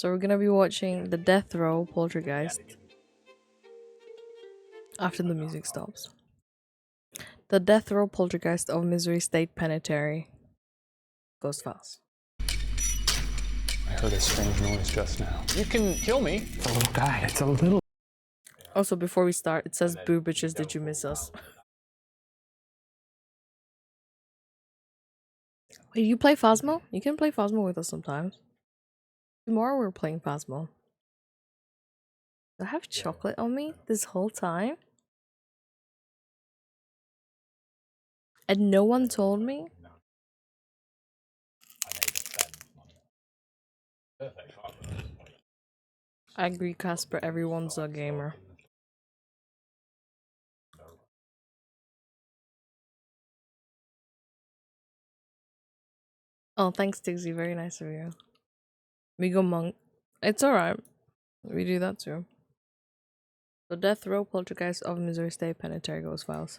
So we're gonna be watching the Death Row Poltergeist after the music stops. The Death Row Poltergeist of Missouri State Penitentiary. Ghost Files. I heard a strange noise just now. You can kill me. It's a little guy. It's a little. Also, before we start, it says, "Boo bitches, did you miss us?" Wait, you play Phasmo? You can play Phasmo with us sometimes. Tomorrow we're playing Phasmo. Do I have chocolate on me this whole time? And no one told me? I agree, Casper, everyone's a gamer. Oh, thanks, Dixie. Very nice of you. We go monk. It's alright. We do that too. The Death Row Poltergeist of Missouri State Penitentiary Ghost Files.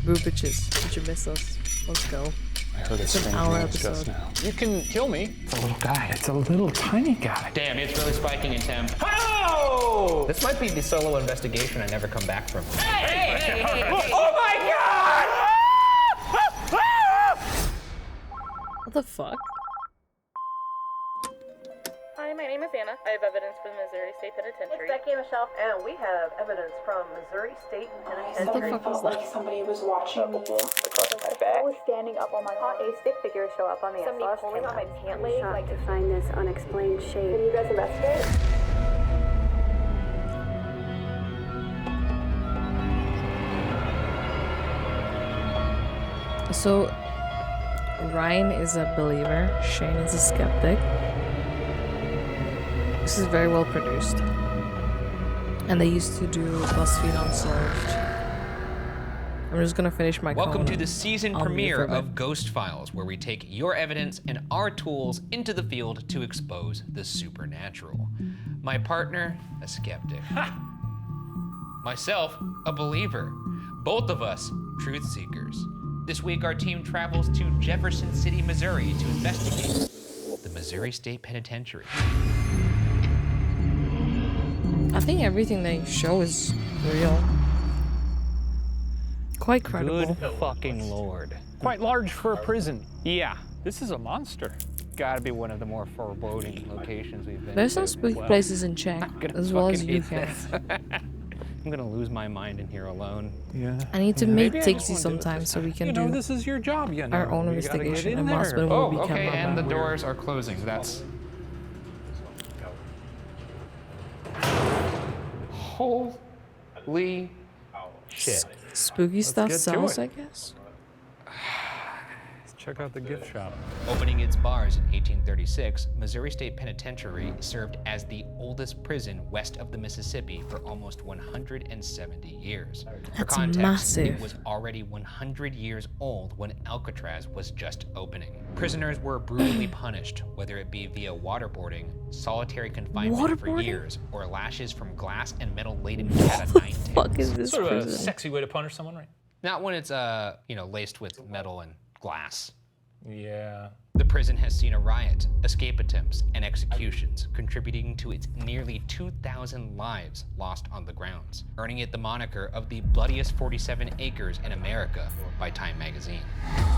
Boo bitches. Did you miss us? Let's go. I heard a strange noise just now. You can kill me. It's a little guy. It's a little tiny guy. Damn, it's really spiking in temp. Oh! This might be the solo investigation I never come back from. Hey! Oh my god! What the fuck? Hi, my name is Anna. I have evidence from the Missouri State Penitentiary. It's Becky and Michelle, and we have evidence from Missouri State Penitentiary. What the fuck is that? Like somebody was watching me. I was standing up on my cot. A stick figure show up on the Somebody pulling on my pant leg. Shocked to find this unexplained shape. Can you guys investigate? So, Ryan is a believer. Shane is a skeptic. This is very well produced. And they used to do BuzzFeed Unsolved. I'm just gonna finish my Welcome to comment. the season I'll premiere mute for a of bit. Ghost Files, where we take your evidence and our tools into the field to expose the supernatural. My partner, a skeptic. Myself, a believer. Both of us, truth seekers. This week, our team travels to Jefferson City, Missouri to investigate the Missouri State Penitentiary. I think everything they show is real. Quite credible. Good fucking lord. Quite large for a prison. Yeah, this is a monster. Gotta be one of the more foreboding locations we've been There's to. some spooky Well, places in Czech, I'm gonna as well as fucking you hate can. this. I'm gonna lose my mind in here alone. Yeah. I need to Maybe meet I just Dixie won't do it sometime this so we time. can You know, do this is your job, you know. our own You gotta get investigation, in and there. my husband will Oh, become okay, a and the member. doors are closing. That's... Holy shit. Spooky stuff get to sells, it. I guess. Let's check out the gift shop. Opening its bars in 1836, Missouri State Penitentiary served as the oldest prison west of the Mississippi for almost 170 years. For That's context, massive. it was already 100 years old when Alcatraz was just opening. Prisoners were brutally punished, whether it be via waterboarding, solitary confinement for Waterboarding? years, or lashes from glass and metal-laden cat-o'-nine Fuck tails. is this Sort of a prison? sexy way to punish someone, right? Not when it's, laced with metal and glass. Yeah. The prison has seen a riot, escape attempts, and executions, contributing to its nearly 2,000 lives lost on the grounds, earning it the moniker of the bloodiest 47 acres in America by Time magazine.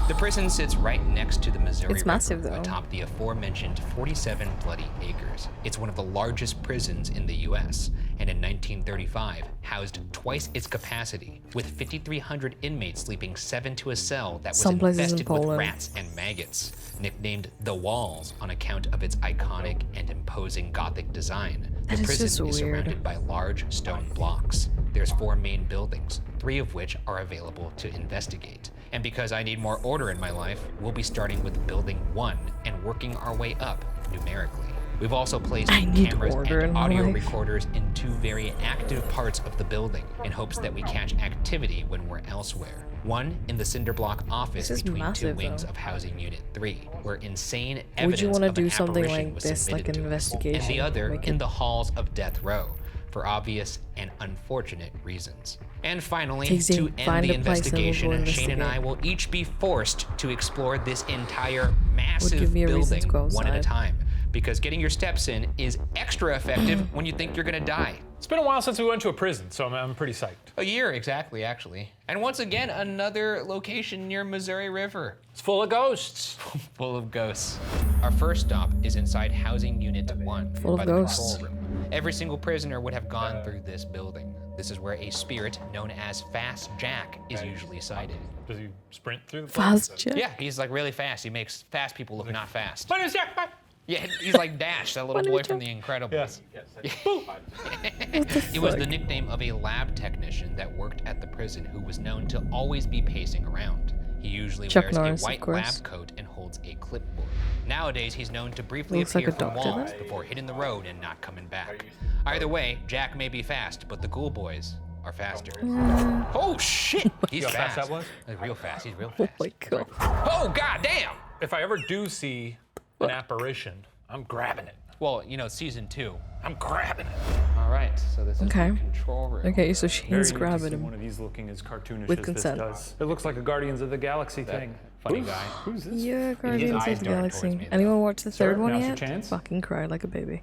The prison sits right next to the Missouri It's massive, River, though. atop the aforementioned 47 bloody acres. It's one of the largest prisons in the U.S., and in 1935 housed twice its capacity, with 5,300 inmates sleeping 7 to a cell that was Some places in infested with Poland. rats and maggots. Nicknamed The Walls on account of its iconic and imposing Gothic design, That the is prison just is weird. surrounded by large stone blocks. There's 4 main buildings, 3 of which are available to investigate. And because I need more order in my life, we'll be starting with building 1 and working our way up numerically. We've also placed I need cameras order in and my audio life. recorders in 2 very active parts of the building in hopes that we catch activity when we're elsewhere. One in the cinder block office This is between 2 massive, wings though. of Housing Unit 3, where insane Would evidence you want to of do an something apparition like was this, like submitted an to us, investigation? and the other Make in it- the halls of Death Row, for obvious and unfortunate reasons. And finally, Dixie, to end find the a place and we'll investigation, go Shane and I investigate. will each be forced to explore this entire massive give me a reason building to go one at a outside. time, because getting your steps in is extra effective when you think you're gonna die. It's been a while since we went to a prison, so I'm pretty psyched. A year exactly, actually. And once again, another location near Missouri River. It's full of ghosts. Full of ghosts. Our first stop is inside Housing Unit 1. Full of by the ghosts. control room. Every single prisoner would have gone through this building. This is where a spirit known as Fast Jack is usually sighted. Does he sprint through the Fast Jack. Yeah, he's like really fast. He makes fast people look not fast. My name's Jack. Bye. Yeah, he's like Dash, that little boy from The Incredibles. It was the nickname of a lab technician that worked at the prison who was known to always be pacing around. He usually Chuck wears Norris, a of white course. lab coat and holds a clipboard. Nowadays, he's known to briefly Looks like appear a from doctor, walls though. before hitting the road and not coming back. Either way, Jack may be fast, but the cool boys are faster. Oh shit! He's You know how fast fast. that was? Like, real fast. He's real Oh fast. my god. Oh god damn! If I ever do see an apparition, I'm grabbing it. Well, you know, season 2. I'm grabbing it. All right, so this is Okay. the control room. Okay, so Very she's neat to grabbing see him. one of these looking as cartoonish With as consent. this does. It looks like a Guardians of the Galaxy thing. Funny guy. Who's this? Yeah, Guardians eyes of the darted Galaxy. towards me, though. Anyone watch the Sir, third one now's your yet? chance. Fucking cried like a baby.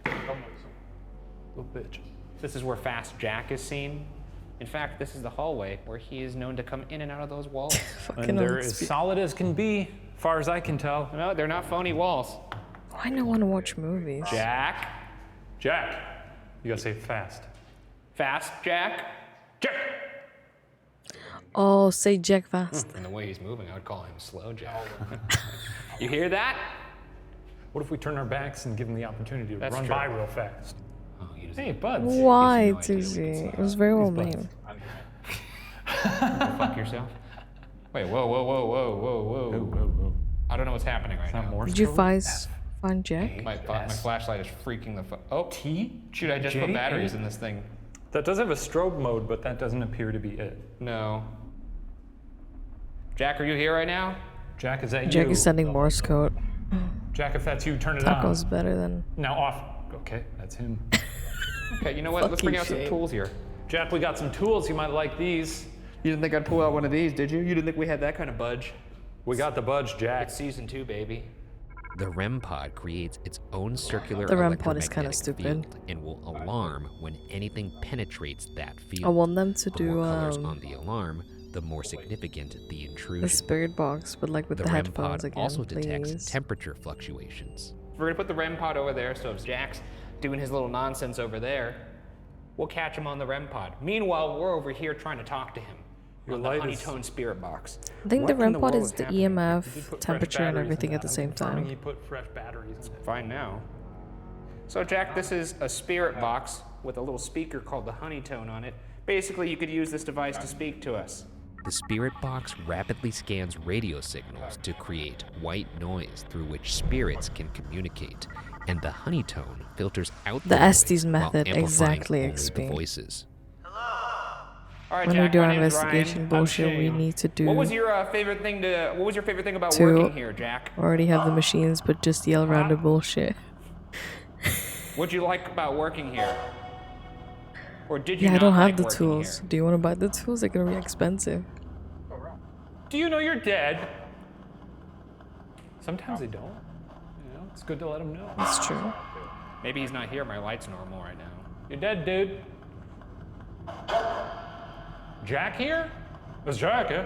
Little bitch. This is where Fast Jack is seen. In fact, this is the hallway where he is known to come in and out of those walls. Fucking And they're as unspe- solid as can be, far as I can tell. No, they're not phony walls. Why not want to watch movies? Jack. Jack, you gotta say fast. Fast Jack. Jack! Oh, say Jack fast. And the way he's moving, I would call him Slow Jack. You hear that? What if we turn our backs and give him the opportunity to That's run true. by real fast? Oh, he doesn't Hey, buds. Why, no idea what Susie? it's It was very well buds. made. Go fuck yourself. Wait, whoa, whoa, whoa, whoa, whoa, whoa. I don't know what's happening right now. Morse Did you code? find Jack? My flashlight is freaking the fuck. Oh, T? shoot, I just J? put batteries A? in this thing. That does have a strobe mode, but that doesn't appear to be it. No. Jack, are you here right now? Jack, is that Jack you? is sending Morse code. Jack, if that's you, turn it Taco's on. better than. Now off. Okay, that's him. Okay, you know what? Let's bring out some shame. tools here. Jack, we got some tools. You might like these. You didn't think I'd pull out one of these, did you? You didn't think we had that kind of budge? We got the budge, Jack. It's season 2, baby. The REM pod creates its own circular The REM pod is kinda electromagnetic stupid. field and will alarm when anything penetrates that field. I want them to The more do colors on the alarm, the more significant the intrusion. the spirit box, but like with the REM headphones pod again, also detects please. temperature fluctuations. We're gonna put the REM pod over there, so if Jack's doing his little nonsense over there, we'll catch him on the REM pod. Meanwhile, we're over here trying to talk to him on the light is- honeytone spirit box. I think the What in REM pod world is the happening? Did you EMF, put fresh temperature, and batteries in everything that? at the I'm same confirming time. You put fresh batteries in it. Fine now. So Jack, this is a spirit box with a little speaker called the honeytone on it. Basically, you could use this device to speak to us. The spirit box rapidly scans radio signals to create white noise through which spirits can communicate, and the honeytone filters out The noise Estes while method, amplifying exactly, only the XP. voices. All right, When Jack, we do my our name's investigation Ryan. bullshit, we Shane. need to do What was your favorite thing about To- working here, Jack? already have the machines, but just yell random bullshit. What'd you like about working here? Or did you Yeah, I not don't like have the working tools. here? Do you want to buy the tools? They're gonna be expensive. Do you know you're dead? Sometimes they don't. You know, it's good to let them know. That's true. Maybe he's not here. My light's normal right now. You're dead, dude. Jack here? It's Jack, yeah?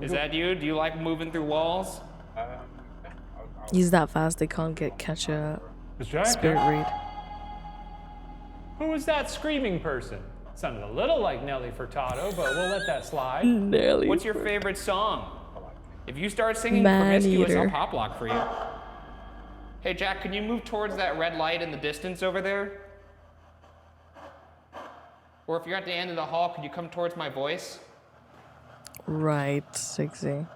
Is that you? Do you like moving through walls? He's that fast they can't catch a It's Jack. spirit yeah? read. Who was that screaming person? Sounded a little like Nelly Furtado, but we'll let that slide. Nearly. What's your favorite song? If you start singing Man Promiscuous, I'll Eater. pop lock for you. Hey, Jack, can you move towards that red light in the distance over there? Or if you're at the end of the hall, could you come towards my voice? Right, 60.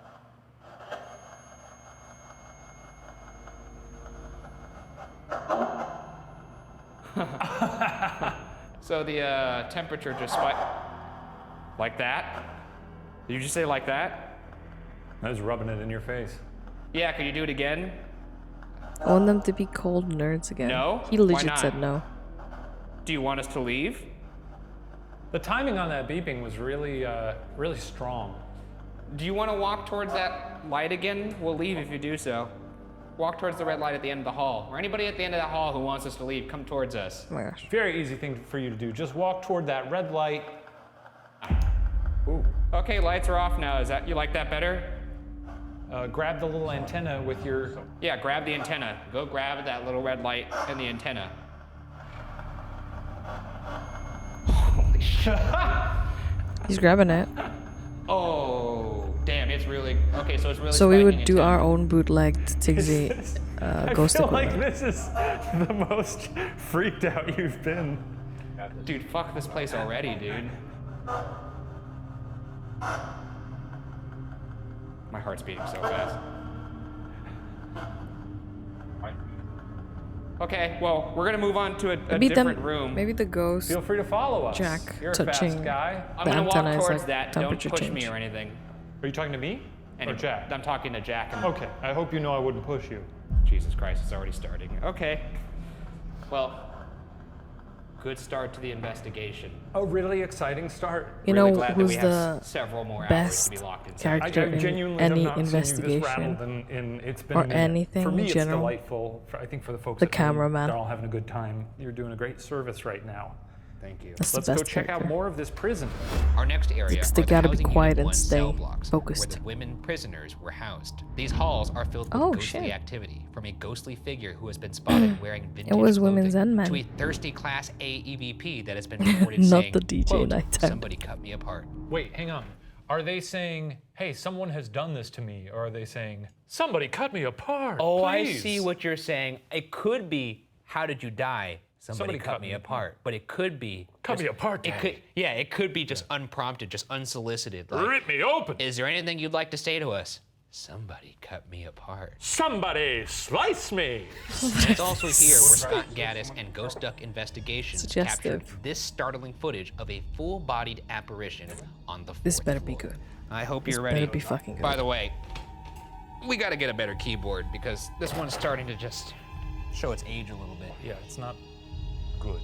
So the temperature just spiked. Like that? Did you just say like that? I was rubbing it in your face. Yeah, could you do it again? I want them to be cold nerds again. No? He Why legit not? said no. Do you want us to leave? The timing on that beeping was really, really strong. Do you want to walk towards that light again? We'll leave if you do so. Walk towards the red light at the end of the hall. Or anybody at the end of that hall who wants us to leave, come towards us. Oh my gosh. Very easy thing for you to do. Just walk toward that red light. Ooh. Okay, lights are off now. You like that better? Grab the little antenna with your... Yeah, grab the antenna. Go grab that little red light and the antenna. Holy shit. He's grabbing it. Oh, damn, it's really... Okay, so it's really So we spiking would it do down. our own bootleg Tiggsy ghost I feel like equipment. this is the most freaked out you've been. Dude, fuck this place already, dude. My heart's beating so fast. Okay, well, we're gonna move on to a Maybe different room. Maybe the ghost Feel free to follow us. Jack You're a touching fast guy. I'm the gonna walk antenna is towards like that. Don't temperature push change. me or anything. Are you talking to me or Jack? I'm talking to Jack. And Okay, I hope you know I wouldn't push you. Jesus Christ, it's already starting. Okay. Well, good start to the investigation. A really exciting start. You Really know glad that who's we have the several more hours best to be locked inside. character I in genuinely any have not seen you this investigation? rattled, and it's been or a minute. anything For me, in it's general? delightful. I think for the folks The at home, cameraman. they're all having a good time. You're doing a great service right now. Thank you. That's Let's the go best check out character. more of this prison. Our next area It's are they the gotta be housing quiet unit and 1 cell stay blocks, focused. where the women prisoners were housed. These halls are filled with Oh, ghostly shit. activity, from a ghostly figure who has been spotted wearing vintage was clothing women's and men. to a thirsty Class A EVP that has been reported Not saying, the DJ quote, nighttime. somebody cut me apart. Wait, hang on. Are they saying, hey, someone has done this to me? Or are they saying, somebody cut me apart? Oh, please? I see what you're saying. It could be, how did you die? Somebody cut me apart. But it could be... Cut me apart, It Daddy. could, yeah, it could be just unprompted, just unsolicited. Like, Rip me open. is there anything you'd like to say to us? Somebody cut me apart. Somebody slice me. And it's also here where Scott Gaddis and Ghost Duck Investigations Suggestive. captured this startling footage of a full-bodied apparition on the This fourth better be floor. good. I hope This you're ready. better be fucking good. By the way, we gotta get a better keyboard because this one's starting to just show its age a little bit. Yeah, it's not good.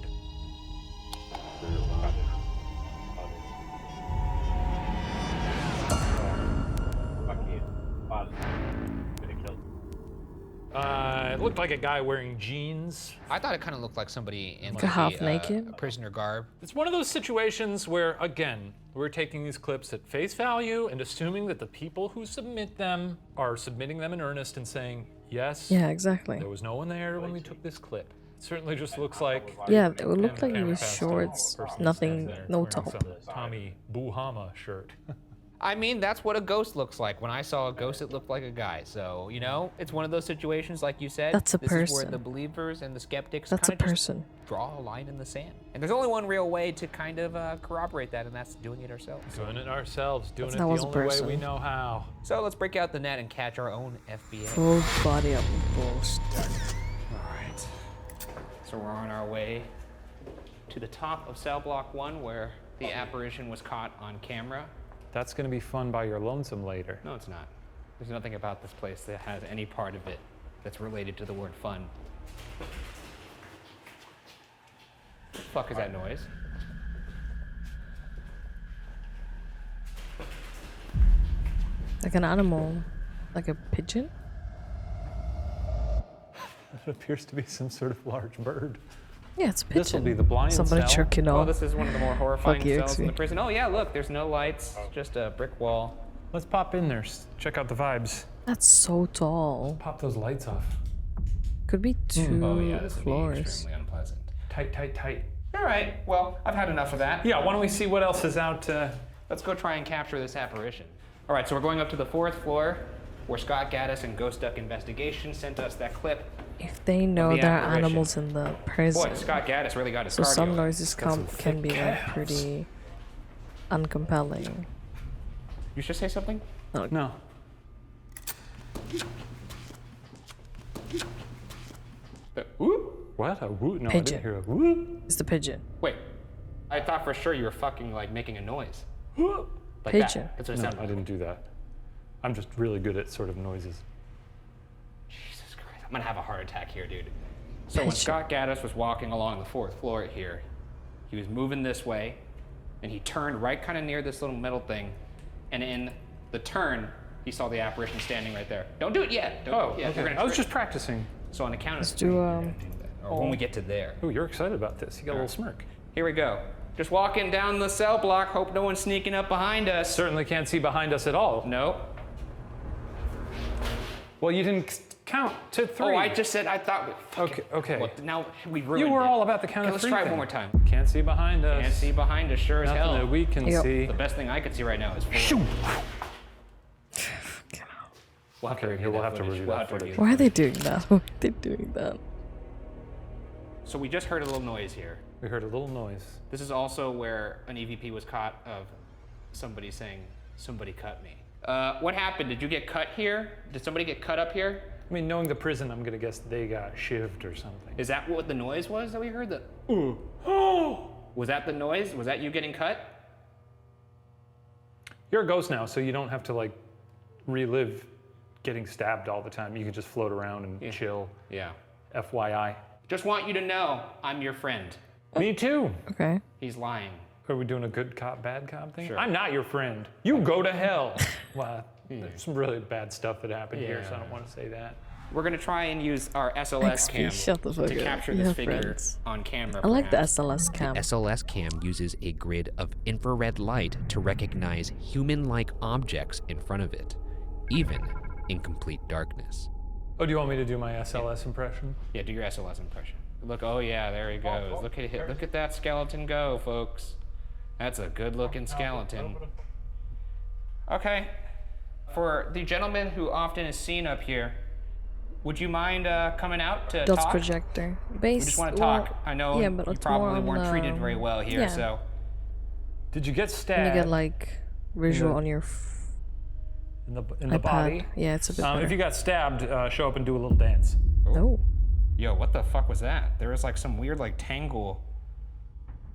It looked like a guy wearing jeans. I thought it kind of looked like somebody in Like like half naked? prisoner garb. It's one of those situations where, again, we're taking these clips at face value and assuming that the people who submit them are submitting them in earnest and saying, yes, Yeah, exactly. there was no one there when we took this clip. It certainly just looks like... Yeah, it would look and like it camera was passed shorts, a person nothing, stands there no wearing top. some Tommy Buhama shirt. I mean, that's what a ghost looks like. When I saw a ghost, it looked like a guy. So, you know, it's one of those situations, like you said. That's a this is where person. the believers and the skeptics That's a kind of person. draw a line in the sand. And there's only one real way to kind of corroborate that, and that's doing it ourselves. Doing it ourselves, doing it the That was a only way we person. know how. So let's break out the net and catch our own FBA. Full body up ghost. All right. So we're on our way to the top of cell block 1 where the apparition was caught on camera. That's gonna be fun by your lonesome later. No, it's not. There's nothing about this place that has any part of it that's related to the word fun. What the fuck is that noise? Like an animal. Like a pigeon? It appears to be some sort of large bird. Yeah, it's a pigeon. This will be the blind Somebody cell. jerking Oh, off. this is one of the more horrifying Fuck you, cells in the XP. prison. Oh yeah, look, there's no lights, just a brick wall. Let's pop in there, check out the vibes. That's so tall. Pop those lights off. Could be two Oh yeah, this would be floors. extremely unpleasant. Tight, tight, tight. All right, well, I've had enough of that. Yeah, why don't we see what else is out? Let's go try and capture this apparition. All right, so we're going up to the 4th floor where Scott Gaddis and Ghost Duck Investigation sent us that clip. If they know the there are apparition. animals in the prison, Boy, Scott Gaddis really got his so cardio. some noises some can be thick like calves. pretty uncompelling. You should say something? No. Whoop. What? A whoop? No, I Pigeon. didn't hear a whoop. It's the pigeon. Wait, I thought for sure you were fucking like making a noise. Whoop. Like Pigeon. that. That's what it No, sounded I like. didn't do that. I'm just really good at sort of noises. Jesus Christ, I'm gonna have a heart attack here, dude. So when Pigeon. Scott Gaddis was walking along the 4th floor here, he was moving this way, and he turned right kind of near this little metal thing, and in the turn, he saw the apparition standing right there. Don't do it yet. Don't Oh, do it yet. okay. I was just practicing. So on the count of Let's three, do, you're gonna do that. Or when we get to there. Ooh, you're excited about this. You got a little smirk. Here we go. Just walking down the cell block. Hope no one's sneaking up behind us. Certainly can't see behind us at all. No. Well, you didn't count to 3. Oh, I just said I thought. Okay. Well, now we ruined You were it. all about the count Okay, of let's 3 try it thing. one more time. Can't see behind us. Can't see behind us, sure as Nothing hell. that we can Yep. see. The best thing I could see right now is 4. We'll have to Okay, review we'll that have to footage. review We'll that have to footage. review Why are that they doing that? Why are they doing that? So we just heard a little noise here. We heard a little noise. This is also where an EVP was caught of somebody saying, "Somebody cut me." What happened? Did you get cut here? Did somebody get cut up here? I mean, knowing the prison, I'm gonna guess they got shivved or something. Is that what the noise was that we heard? Was that the noise? Was that you getting cut? You're a ghost now, so you don't have to like relive getting stabbed all the time. You can just float around and chill. Yeah. FYI. Just want you to know I'm your friend. Me too. Okay. He's lying. Are we doing a good cop, bad cop thing? Sure. I'm not your friend. You go to hell. Well, there's some really bad stuff that happened here, so I don't want to say that. We're gonna try and use our SLS XP, cam shut the fuck to up. capture You this have figure friends. on camera. I like the perhaps. SLS cam. SLS cam uses a grid of infrared light to recognize human-like objects in front of it, even in complete darkness. Oh, do you want me to do my SLS impression? Yeah, do your SLS impression. Look, oh yeah, there he goes. Look at that skeleton go, folks. That's a good-looking skeleton. Okay, for the gentleman who often is seen up here, would you mind coming out to Dot's talk? projector. We just want to talk. I know yeah, but you it's probably more on weren't the- treated very well here, yeah. so Did you get stabbed You get like visual Yeah. on your in the iPad. body? Yeah, it's a bit If better. you got stabbed, show up and do a little dance. Oh. yo, what the fuck was that? There was like some weird like tangle.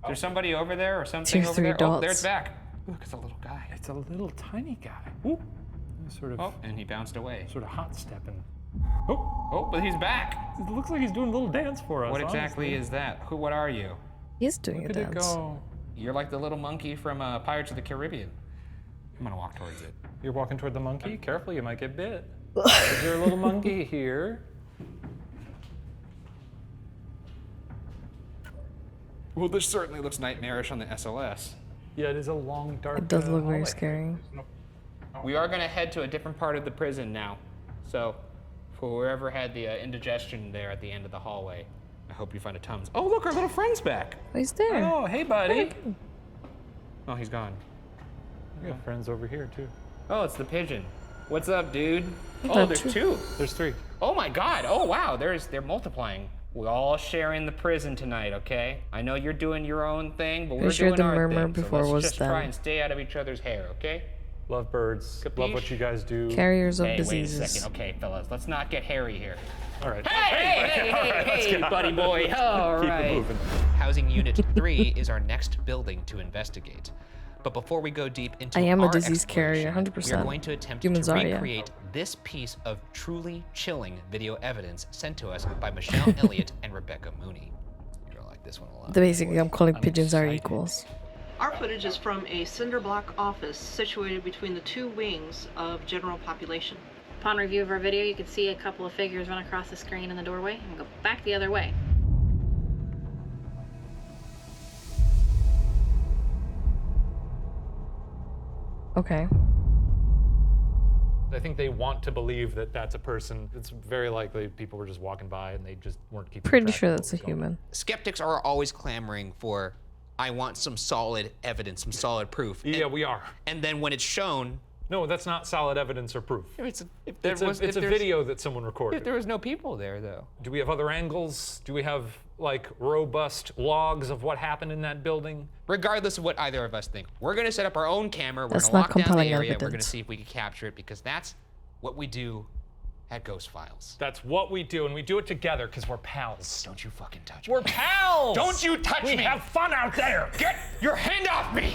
Is there somebody over there or something Two, over three there? Oh, dots. there's back. Look, it's a little guy. It's a little tiny guy. Ooh. Sort of, Oh, and he bounced away. sort of hot stepping. Oh, but he's back. It looks like he's doing a little dance for us. What exactly honestly. is that? What are you? He's doing Look a at it dance. go. You're like the little monkey from Pirates of the Caribbean. I'm gonna walk towards it. You're walking toward the monkey? Careful, you might get bit. Is there a little monkey here? Well, this certainly looks nightmarish on the SLS. Yeah, it is a long, dark. It does look very hallway. scary. We are gonna head to a different part of the prison now. So, for whoever had the indigestion there at the end of the hallway, I hope you find a Tums. Oh, look, our little friend's back. Oh, he's there. Oh, hey, buddy. Oh, he's gone. We got friends over here too. Oh, it's the pigeon. What's up, dude? Oh, Got there's two. two. There's 3. Oh my God. Oh wow. They're multiplying. We're all sharing the prison tonight, okay? I know you're doing your own thing, but we're sure doing the our murmur thing. before so let's was just them. try and stay out of each other's hair, okay? Love birds. Love what Capiche? you guys do. Carriers of Hey, diseases. wait a second. Okay, fellas, let's not get hairy here. All right. Hey, buddy boy. All Keep it right. moving. Housing Unit 3 is our next building to investigate. But before we go deep into I am a our disease carrier, exploration, 100%. we are going to attempt Humans to are, yeah. recreate this piece of truly chilling video evidence sent to us by Michelle Elliott and Rebecca Mooney. You're gonna like this one a lot. Basically, I'm calling I'm pigeons are excited. equals. Our footage is from a cinder block office situated between the two wings of general population. Upon review of our video, you can see a couple of figures run across the screen in the doorway and go back the other way. Okay. I think they want to believe that that's a person. It's very likely people were just walking by and they just weren't keeping Pretty track sure of what that's a was going on. human. Skeptics are always clamoring for, I want some solid evidence, some solid proof. Yeah, we are. And then when it's shown, No, that's not solid evidence or proof. If It's a video that someone recorded. There was no people there, though. Do we have other angles? Do we have like robust logs of what happened in that building? regardless of what either of us think, we're going to set up our own camera. We're That's going to not lock down the compelling area. We're going to evidence. see if we can capture it because that's what we do at Ghost Files. That's what we do, and we do it together because we're pals. Don't you fucking touch We're me. pals! Don't you touch we me! have fun out there! Get your hand off me!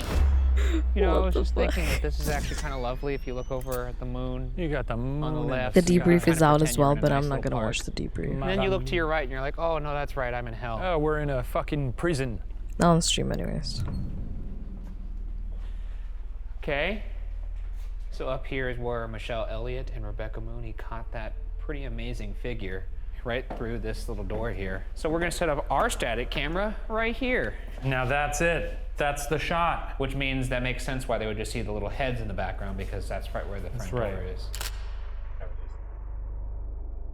You know, I was just thinking that this is actually kind of lovely if you look over at the moon. You got the moon On the left. The You gotta debrief is kinda out pretend as you're well, in a but nice I'm not little gonna park. watch the debrief. And then you look to your right and you're like, oh no, that's right, I'm in hell. Oh, we're in a fucking prison. Not on stream anyways. Okay. So up here is where Michelle Elliott and Rebecca Mooney caught that pretty amazing figure right through this little door here. So we're gonna set up our static camera right here. Now that's it. That's the shot. Which means that makes sense why they would just see the little heads in the background, because that's right where the front door is.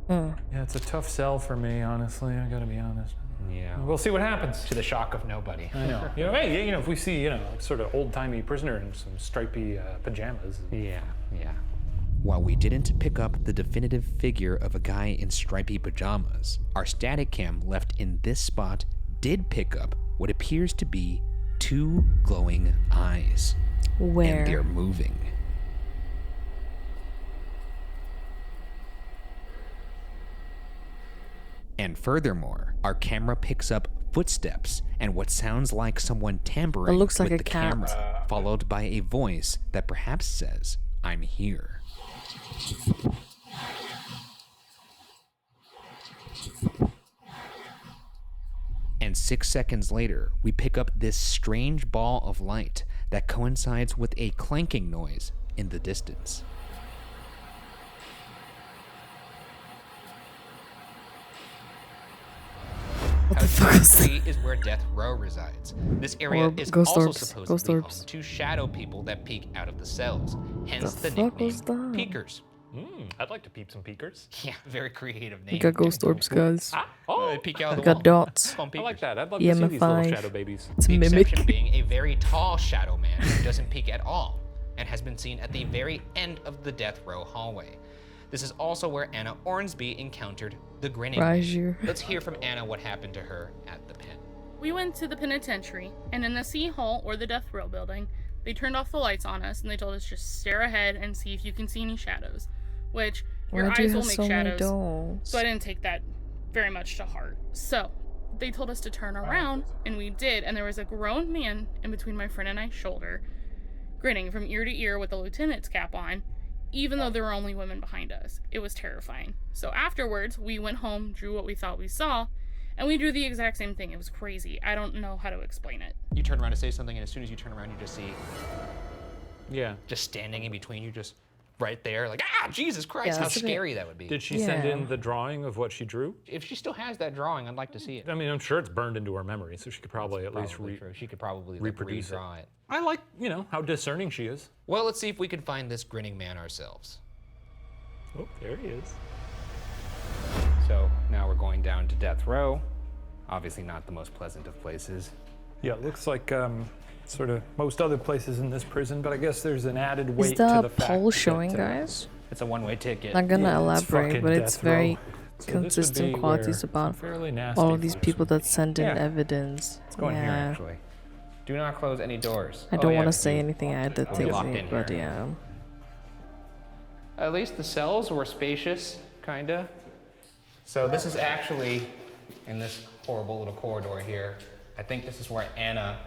Yeah, it's a tough sell for me, honestly. I gotta be honest. Yeah. We'll see what happens. To the shock of nobody. I know. Hey, if we see, sort of old-timey prisoner in some stripy pajamas. Yeah. While we didn't pick up the definitive figure of a guy in stripy pajamas, our static cam left in this spot did pick up what appears to be 2 glowing eyes. Where? And they're moving. And furthermore, our camera picks up footsteps and what sounds like someone tampering It looks like with a the cat. camera, followed by a voice that perhaps says, "I'm here." And 6 seconds later, we pick up this strange ball of light that coincides with a clanking noise in the distance. What the fuck is that? 3 is where Death Row resides. This area Or is ghost also orbs. supposed Ghost to be orbs. home to shadow people that peek out of the cells. Hence The the, fuck nickname was that? Peekers. I'd like to peep some peekers. Yeah, very creative name. We got ghost orbs, guys. Oh, Peek out I of the got wall. dots. Come on, I peekers. like that. I'd love to see these little EMF5. shadow babies. It's The mimic. exception being a very tall shadow man who doesn't peek at all and has been seen at the very end of the Death Row hallway. This is also where Anna Ornsby encountered the grinning man. Raju. Let's hear from Anna what happened to her at the pen. We went to the penitentiary, and in the C hall or the death row building, they turned off the lights on us and they told us just stare ahead and see if you can see any shadows, which your Why do you eyes will have make so many shadows. dolls? So I didn't take that very much to heart. So they told us to turn around, and we did, and there was a grown man in between my friend and I's shoulder, grinning from ear to ear with a lieutenant's cap on, even though there were only women behind us. It was terrifying. So afterwards, we went home, drew what we thought we saw, and we drew the exact same thing. It was crazy. I don't know how to explain it. You turn around to say something, and as soon as you turn around, you just see Yeah. just standing in between you, just right there, like, Jesus Christ, Yeah, how that's a bit- scary that would be. Did she send Yeah. in the drawing of what she drew? If she still has that drawing, I'd like to see it. I mean, I'm sure it's burned into her memory, so she could probably at least Probably true. She could probably like, reproduce redraw it. I like, how discerning she is. Well, let's see if we can find this grinning man ourselves. Oh, there he is. So now we're going down to Death Row. Obviously not the most pleasant of places. Yeah, it looks like sort of most other places in this prison, but I guess there's an added weight Is to the the fact poll that, showing, guys? It's a one-way ticket. Not gonna yeah, it's elaborate, fucking but it's death row. very So this would consistent be qualities where about some fairly nasty all of these folks people would that be. send in Yeah. evidence. Let's go in here, Yeah. actually. Do not close any doors. I Oh, don't yeah, want to because say you- anything I did you're locked think, in but here. yeah. At least the cells were spacious, kinda. So this is actually in this horrible little corridor here. I think this is where Anna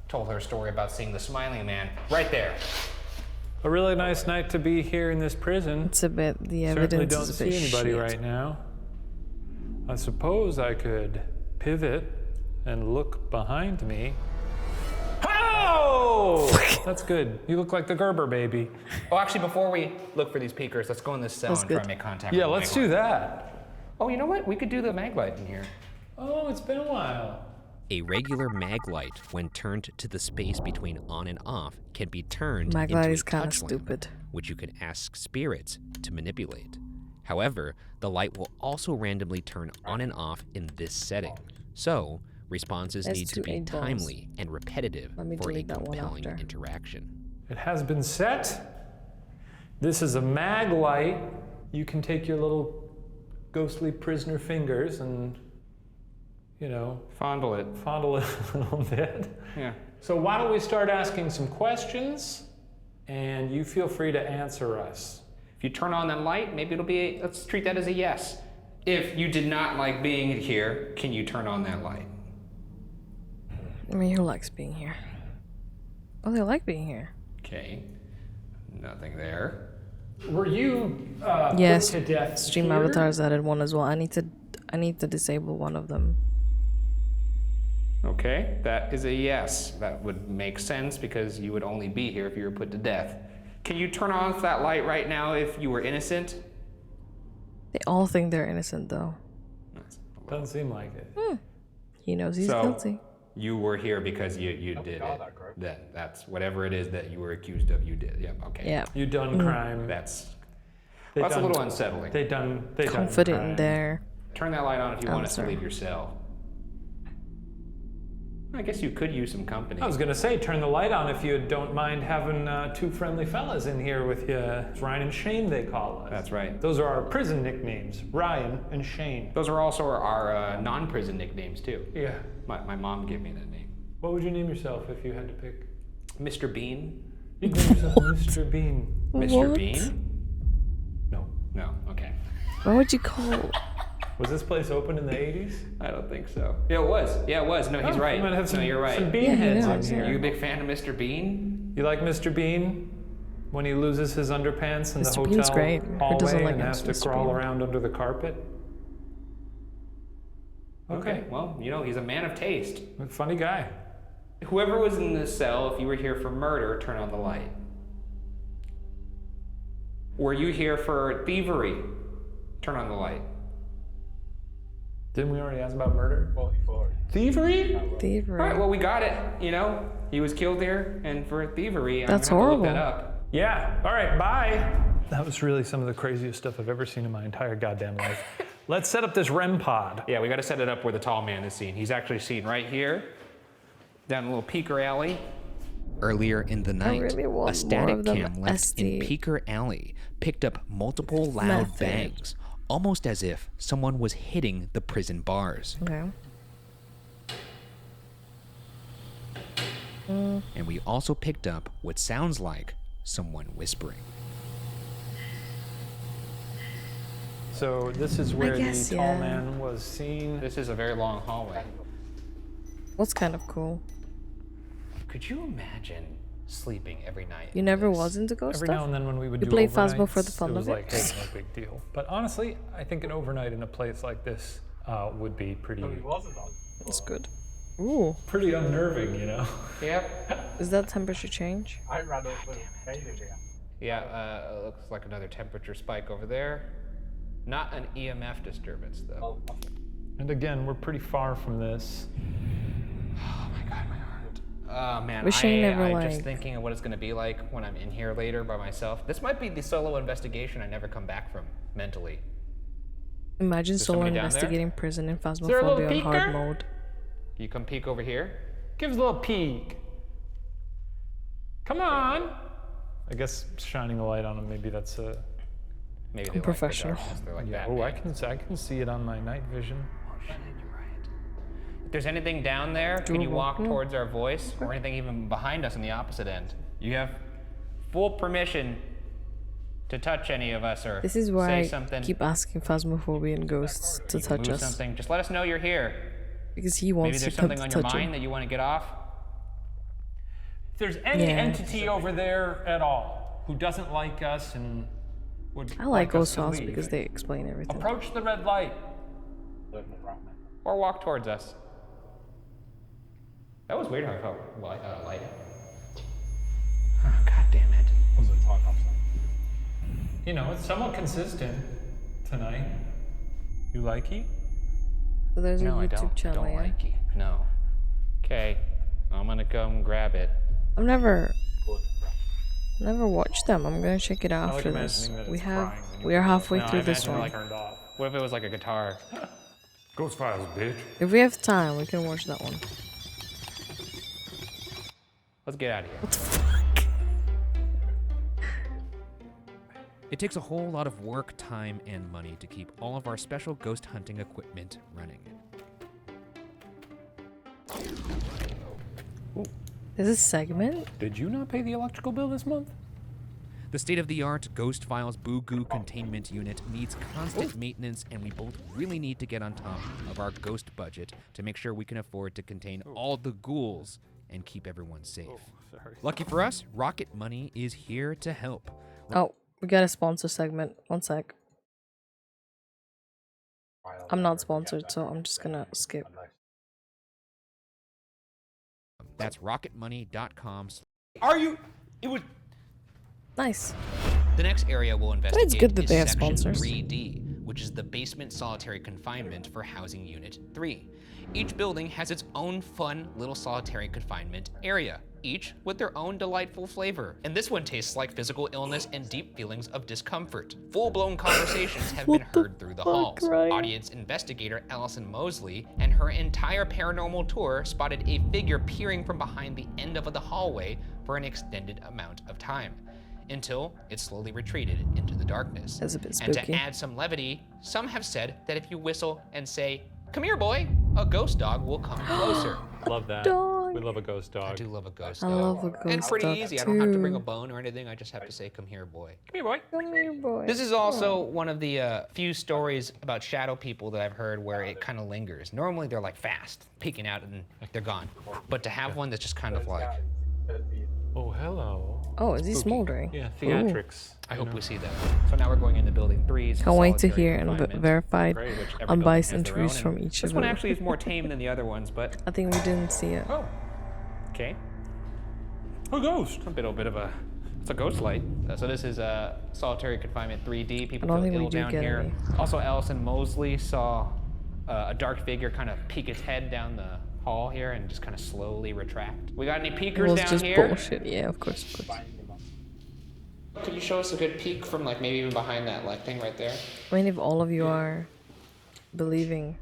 told her story about seeing the smiling man right there. A really nice night to be here in this prison. It's a bit, the Certainly evidence don't is a bit see anybody shit. right now. I suppose I could pivot and look behind me. Oh! That's good. You look like the Gerber baby. Oh, actually, before we look for these peekers, let's go in this cell That's and try good. and make contact Yeah, with the let's mag do light. that. Oh, you know what? We could do the mag light in here. Oh, it's been a while. A regular mag light, when turned to the space between on and off, can be turned Mag into light a is kinda touch lamp, stupid. which you can ask spirits to manipulate. However, the light will also randomly turn on and off in this setting. So, responses That's need to two be 8 balls. timely and repetitive Let me for a delete that one compelling after. interaction. It has been set. This is a mag light. You can take your little ghostly prisoner fingers and, Fondle it. fondle it a little bit. Yeah. So why don't we start asking some questions, and you feel free to answer us. If you turn on that light, maybe it'll be let's treat that as a yes. If you did not like being here, can you turn on that light? I mean, who likes being here? Oh, they like being here. Okay. Nothing there. Were you Yes, put to death Stream here? avatars added one as well. I need to disable one of them. Okay, that is a yes. That would make sense because you would only be here if you were put to death. Can you turn off that light right now if you were innocent? They all think they're innocent, though. Doesn't seem like it. He knows he's So, guilty. you were here because you did it. That's whatever it is that you were accused of, you did. Yep, okay. Yeah. You done crime. That's They a done- little unsettling. They done Confident in crime. their Turn that light on if you want us to Sorry. leave your cell. I guess you could use some company. I was gonna say, turn the light on if you don't mind having two friendly fellas in here with you. Ryan and Shane, they call us. That's right. Those are our prison nicknames, Ryan and Shane. Those are also our non-prison nicknames too. Yeah. My mom gave me that name. What would you name yourself if you had to pick? Mr. Bean. You'd name yourself Mr. Bean. Mr. What? Bean? No. No, okay. What would you call? Was this place open in the 80s? I don't think so. Yeah, it was. Yeah, it was. No, he's Oh, right. You might have some, no, you're right. some bean heads in is, here. You a big fan of Mr. Bean? You like Mr. Bean? When he loses his underpants in the Mr. hotel Bean's great. Who hallway doesn't like and has to Mr. crawl Bean? around under the carpet? Okay, well, you know, he's a man of taste. Funny guy. Whoever was in this cell, if you were here for murder, turn on the light. Were you here for thievery? Turn on the light. Didn't we already ask about murder? Thievery? Thievery. All right, well, we got it. You know, he was killed here, and for thievery, That's I'm gonna have to look horrible. that up. Yeah. All right, bye. That was really some of the craziest stuff I've ever seen in my entire goddamn life. Let's set up this REM pod. Yeah, we got to set it up where the tall man is seen. He's actually seen right here, down a little peeker alley. Earlier in the night, really want more a static of them cam left in SD. Peeker Alley picked up multiple loud Method. bangs, almost as if someone was hitting the prison bars. Okay. And we also picked up what sounds like someone whispering. So this is where guess, the tall yeah. man was seen. This is a very long hallway. What's kind of cool? Could you imagine sleeping every night? You in never this? was into ghost Every stuff? now and then when we would You do played Phasmo overnights, for the fun it was of like, it? hey, no big deal. But honestly, I think an overnight in a place like this would be pretty That's good. Ooh. pretty unnerving, you know? Yep. Is that temperature change? Yeah, looks like another temperature spike over there. Not an EMF disturbance, though. And again, we're pretty far from this. Oh my god, my heart. Oh man, Wishing never I'm like- just thinking of what it's gonna be like when I'm in here later by myself. This might be the solo investigation I never come back from, mentally. Imagine There's solo somebody down there? investigating prison in there a little Phasmophobia hard peeker? mode. You come peek over here. Give us a little peek. Come on. I guess shining a light on him, maybe that's a... Maybe they Professional. like the darkness. They're like Yeah, Batman. I can see it on my night vision. Oh shit, you're right. If there's anything down there, can you walk towards our voice? Or anything even behind us on the opposite end? You have full permission to touch any of us or This is why say I something. keep asking Phasmophobia and ghosts to You can touch move us. something. Just let us know you're here. Because he Maybe wants there's to something on your touch mind him. that you want to get off. If there's any Yeah. entity over there at all who doesn't like us and would I like us Ghost to Files leave, because they explain everything. approach the red light. Or walk towards us. That was weird how I felt light. Oh, God damn it. You know, it's somewhat consistent tonight. You like it? So there's No, a I YouTube don't. channel, Don't yeah? like you. No. Okay. I'm gonna come grab it. I've never watched them. I'm gonna check it out I like after this. imagining that We it's have crying when you we are put it on. halfway No, through I this imagine one. like Turned off. What if it was like a guitar? Ghost Files, bitch. If we have time, we can watch that one. Let's get out of here. What the fuck? It takes a whole lot of work, time, and money to keep all of our special ghost hunting equipment running. Is this segment? Did you not pay the electrical bill this month? The state-of-the-art Ghost Files Boo Goo containment unit needs constant maintenance, and we both really need to get on top of our ghost budget to make sure we can afford to contain all the ghouls and keep everyone safe. Sorry. Lucky for us, Rocket Money is here to help. Oh, we got a sponsor segment. One sec. I'm not sponsored, so I'm just gonna skip. That's rocketmoney.com. Are you? It was. Nice. The next area we'll investigate good that is they have Section sponsors. 3D, which is the basement solitary confinement for Housing Unit 3. Each building has its own fun little solitary confinement area, each with their own delightful flavor. And this one tastes like physical illness and deep feelings of discomfort. Full-blown conversations have been heard through the halls. Ryan? Audience investigator Allison Mosley and her entire paranormal tour spotted a figure peering from behind the end of the hallway for an extended amount of time, until it slowly retreated into the darkness. That's a bit And spooky. to add some levity, some have said that if you whistle and say, "Come here, boy," a ghost dog will come closer. Love that. Dog. We love a ghost dog. I do love a ghost I dog. love a ghost And pretty dog easy. I don't have to bring a too. bone or anything. I just have to say, "Come here, boy." Come here, boy. Come here, boy. This is also one of the few stories about shadow people that I've heard where it kind of lingers. Normally they're like fast, peeking out and they're gone. But to have one that's just kind of like, Oh, hello. Oh, is he Spooky. smoldering? Yeah, Ooh. theatrics. I hope we see that. So now we're going into building 3. Can't wait to solitary hear and confinement, verified which every building unbiased has their interviews own, from and each This of one them. actually is more tame than the other ones, but I think we didn't see it. oh, okay. A ghost. A bit of a, it's a ghost light. So this is solitary confinement 3D. People I don't feel think we ill do down get here. any. Also, Allison Mosley saw a dark figure kind of peek its head down the hall here and just kind of slowly retract. We got any It peekers was down just here? bullshit. Yeah, of course, of course. Could you show us a good peek from like maybe even behind that light thing right there? I mean, if all of you are believing,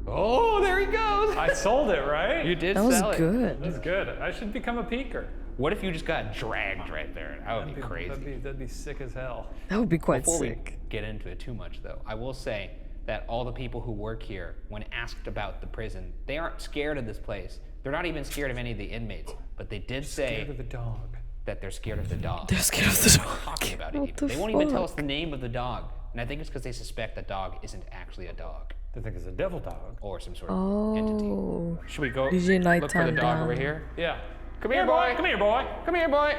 Oh, there he goes. I sold it, right? You did that was sell it. good. That's good. I should become a peeker. What if you just got dragged right there? That would be crazy. That'd be sick as hell. That would be quite Before sick. we get into it too much, though, I will say that all the people who work here, when asked about the prison, they aren't scared of this place. They're not even scared of any of the inmates, but they did say Scared of the dog. that they're scared of the dog. They're scared of the They're not dog. talking about it What even. the They won't even tell us fuck? the name of the dog, and I think it's because they suspect the dog isn't actually a dog They think it's a devil dog. or some sort of entity. Oh, Should we go DJ look for the nighttime dog down. over here? Yeah. Come here, boy. Come here, boy. Come here, boy.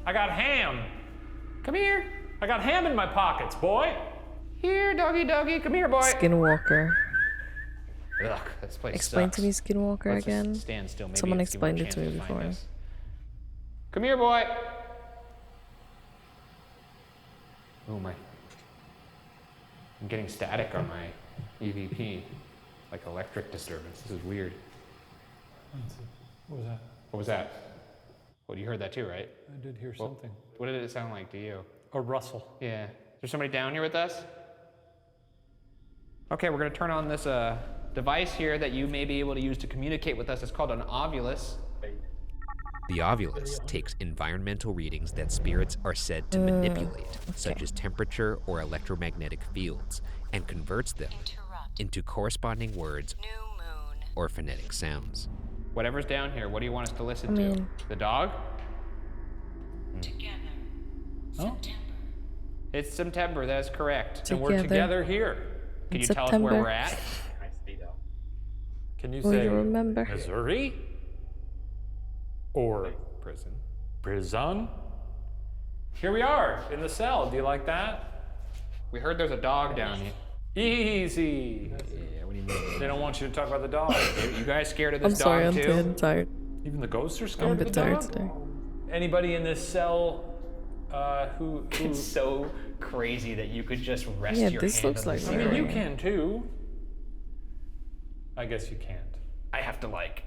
I got ham. Come here. I got ham in my pockets, boy. Here, doggy, doggy. Come here, boy. Skinwalker. Ugh, this place Explain sucks. to me Skinwalker Let's just again. stand still. Maybe Someone it's give him a explained it chance to me find before. us. Come here, boy. Oh my. I'm getting static on my EVP, like electric disturbance. This is weird. What was that? What was that? Well, you heard that too, right? I did hear Well, something. What did it sound like to you? A rustle. Yeah. Is there somebody down here with us? Okay, we're gonna turn on this device here that you may be able to use to communicate with us. It's called an ovulus. The ovulus takes environmental readings that spirits are said to manipulate, such okay. as temperature or electromagnetic fields, and converts them into corresponding words or phonetic sounds. Whatever's down here, what do you want us to listen I to? mean- The dog? Together. Oh. It's September, that is correct. And we're together here. Can In you tell us where September. we're at? Can you Will say you remember? Missouri? Or Prison. prison? Here we are in the cell. Do you like that? We heard there's a dog down here. Easy. Yeah, what do you mean? They don't want you to talk about the dog. You guys scared of I'm this sorry, dog I'm too? tired. Even the ghosts are I'm a scared of bit the tired dog? today. Anybody in this cell who It's so crazy that you could just rest Yeah, your this hand looks on like the I mean, you Right. can too. I guess you can't. I have to like.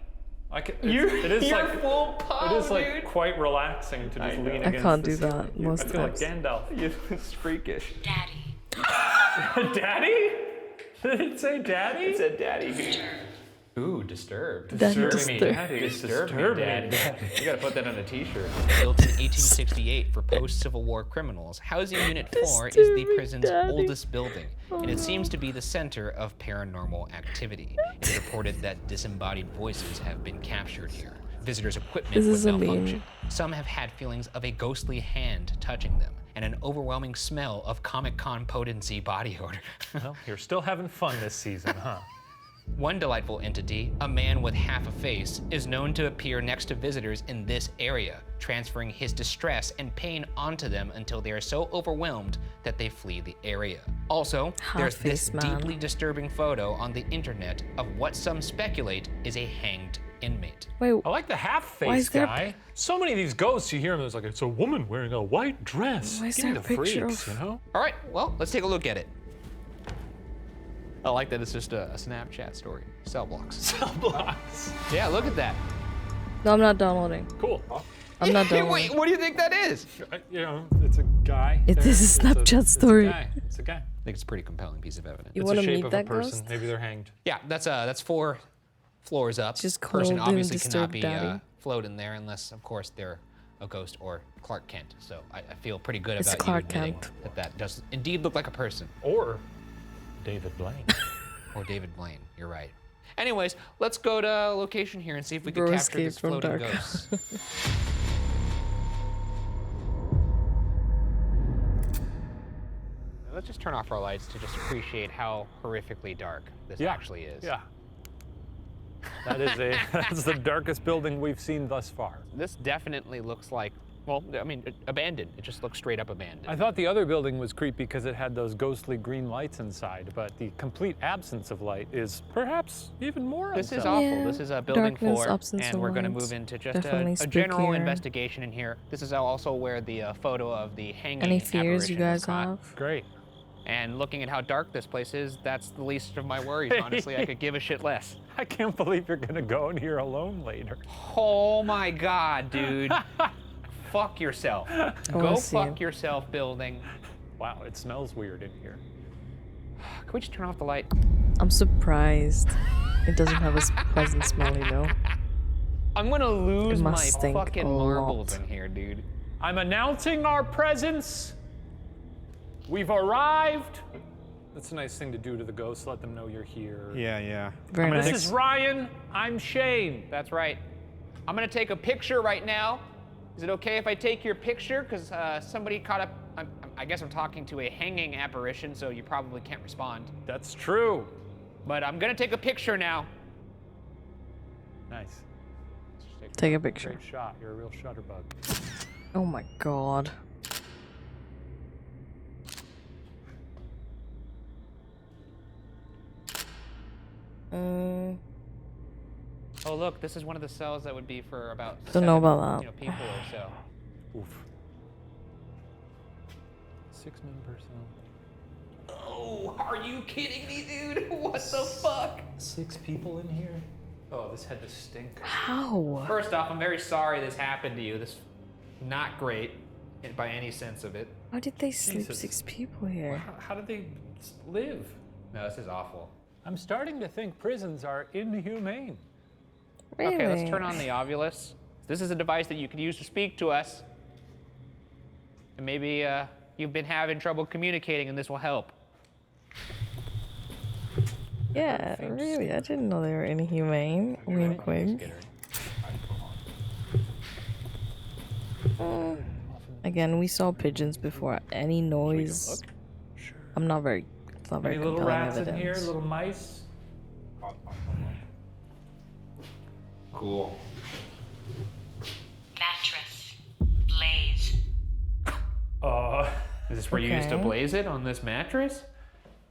I can, You're it is you're like full palm, it is like dude. quite relaxing to just know. lean I against. can't the do ceiling. that most I feel like times. Gandalf. It's freakish. Daddy. Daddy? Did it say daddy? It said daddy. Ooh, disturbed. Disturbed. me, Disturbed. daddy. Disturb me, Disturb me, daddy. daddy. You gotta put that on a t-shirt. Built in 1868 for post-Civil War criminals, Housing Unit 4 is the Disturb me, prison's daddy. oldest building, and it seems to be the center of paranormal activity. It's reported that disembodied voices have been captured here. Visitors' equipment This would is a malfunction. meme. Some have had feelings of a ghostly hand touching them, and an overwhelming smell of Comic-Con potency body odor. Well, you're still having fun this season, huh? One delightful entity, a man with half a face, is known to appear next to visitors in this area, transferring his distress and pain onto them until they are so overwhelmed that they flee the area. Also, there's this Half-face man. deeply disturbing photo on the internet of what some speculate is a hanged inmate. Wait, I like the Why half-face is there- guy. So many of these ghosts, you hear them, it's like, it's a woman wearing a white dress. Why is Give me there the a picture freaks, of- you know? All right, well, let's take a look at it. I like that it's just a Snapchat story. Cell blocks. Cell blocks. Yeah, look at that. No, I'm not downloading. Cool. I'm not downloading. Wait, what do you think that is? You know, it's a guy. It there. is a Snapchat story. It's a guy. It's a guy. I think it's a pretty compelling piece of evidence. You It's want the to shape meet of that a person. ghost? Maybe they're hanged. Yeah, that's 4 floors up. Just Person cold and obviously cannot disturbed be daddy. floating there unless, of course, they're a ghost or Clark Kent. So I feel pretty good It's about Clark you admitting Kent. that does indeed look like a person. Or David Blaine. Or David Blaine, you're right. Anyways, let's go to location here and see if we can Bro capture this escaped from floating dark. ghost. Now, let's just turn off our lights to just appreciate how horrifically dark this actually is. Yeah. That's the darkest building we've seen thus far. This definitely looks like, well, I mean, abandoned. It just looks straight up abandoned. I thought the other building was creepy because it had those ghostly green lights inside, but the complete absence of light is perhaps even more This is unsettling. awful. Yeah, This is a building darkness, 4, absence and of we're going to lights. move into just Definitely a general spookier. investigation in here. This is also where the photo of the hanging Any fears you apparition was guys caught. have? Great. And looking at how dark this place is, that's the least of my worries, honestly. I could give a shit less. I can't believe you're gonna go in here alone later. Oh my god, dude. Fuck yourself. Go see fuck it. yourself, building. Wow, it smells weird in here. Can we just turn off the light? I'm surprised it doesn't have a pleasant smell, you know? I'm gonna lose It my must stink fucking a marbles lot. in here, dude. I'm announcing our presence. We've arrived. That's a nice thing to do to the ghosts, let them know you're here. Yeah. Very This nice. is Ryan, I'm Shane. That's right. I'm gonna take a picture right now. Is it okay if I take your picture? Because somebody caught up, I guess I'm talking to a hanging apparition, so you probably can't respond. That's true. But I'm gonna take a picture now. Nice. Take a picture. Great shot, you're a real shutterbug. Oh my god. Oh look, this is one of the cells that would be for about Don't know 7, about that. people or so. Oof. 6-man personnel. Oh, are you kidding me, dude? What the fuck? 6 people in here? Oh, this had to stink. How? First off, I'm very sorry this happened to you. This not great by any sense of it. How did they sleep Jesus. 6 people here? How did they live? No, this is awful. I'm starting to think prisons are inhumane. Really? Okay, let's turn on the Ovulus. This is a device that you can use to speak to us. And maybe you've been having trouble communicating and this will help. Yeah, really. I didn't know they were inhumane. Wink, wink. Again, we saw pigeons before. Any noise. I'm not very. It's not very Any little compelling rats in evidence. here, little mice? Cool. Mattress. Blaze. Is this where you used to Okay. blaze it on this mattress?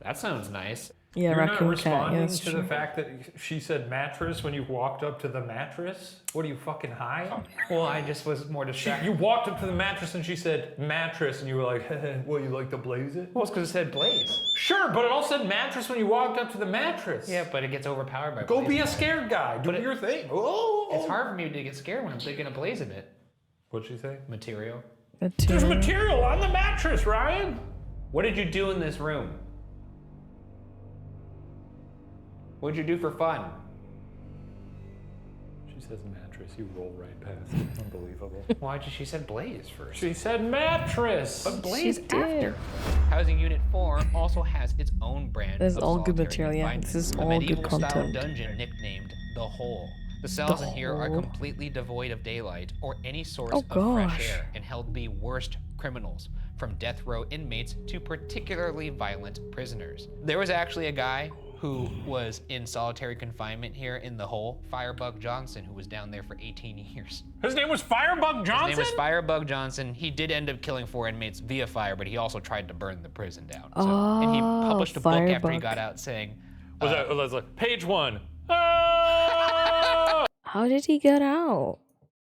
That sounds nice. Yeah, You're not raccoon cat. responding Yeah, that's to true. the fact that she said mattress when you walked up to the mattress? What are you, fucking high? Well, I just was more distracted. You walked up to the mattress and she said mattress and you were like, what, you like to blaze it? Well, it's because it said blaze. Sure, but it all said mattress when you walked up to the mattress. Yeah, but it gets overpowered by Go blaze. be a scared guy. Do your thing. Oh. It's hard for me to get scared when I'm thinking of blaze of it. What'd she say? Material. There's material on the mattress, Ryan. What did you do in this room? What'd you do for fun? She says mattress. You roll right past it. Unbelievable. Why did she said blaze first? She said mattress. But blaze She after. did. Housing Unit 4 also has its own brand This is of all good solitary material, yeah. confinement, This is a all good medieval-style content. dungeon nicknamed The Hole. The cells in here are Hole. completely devoid of daylight or any source Oh, of fresh gosh. air and held the worst criminals, from death row inmates to particularly violent prisoners. There was actually a guy who was in solitary confinement here in The Hole, Firebug Johnson, who was down there for 18 years. His name was Firebug Johnson? His name was Firebug Johnson. He did end up killing 4 inmates via fire, but he also tried to burn the prison down. So, and he published a book after he Firebug. got out saying, Was that like page 1? Oh! How did he get out?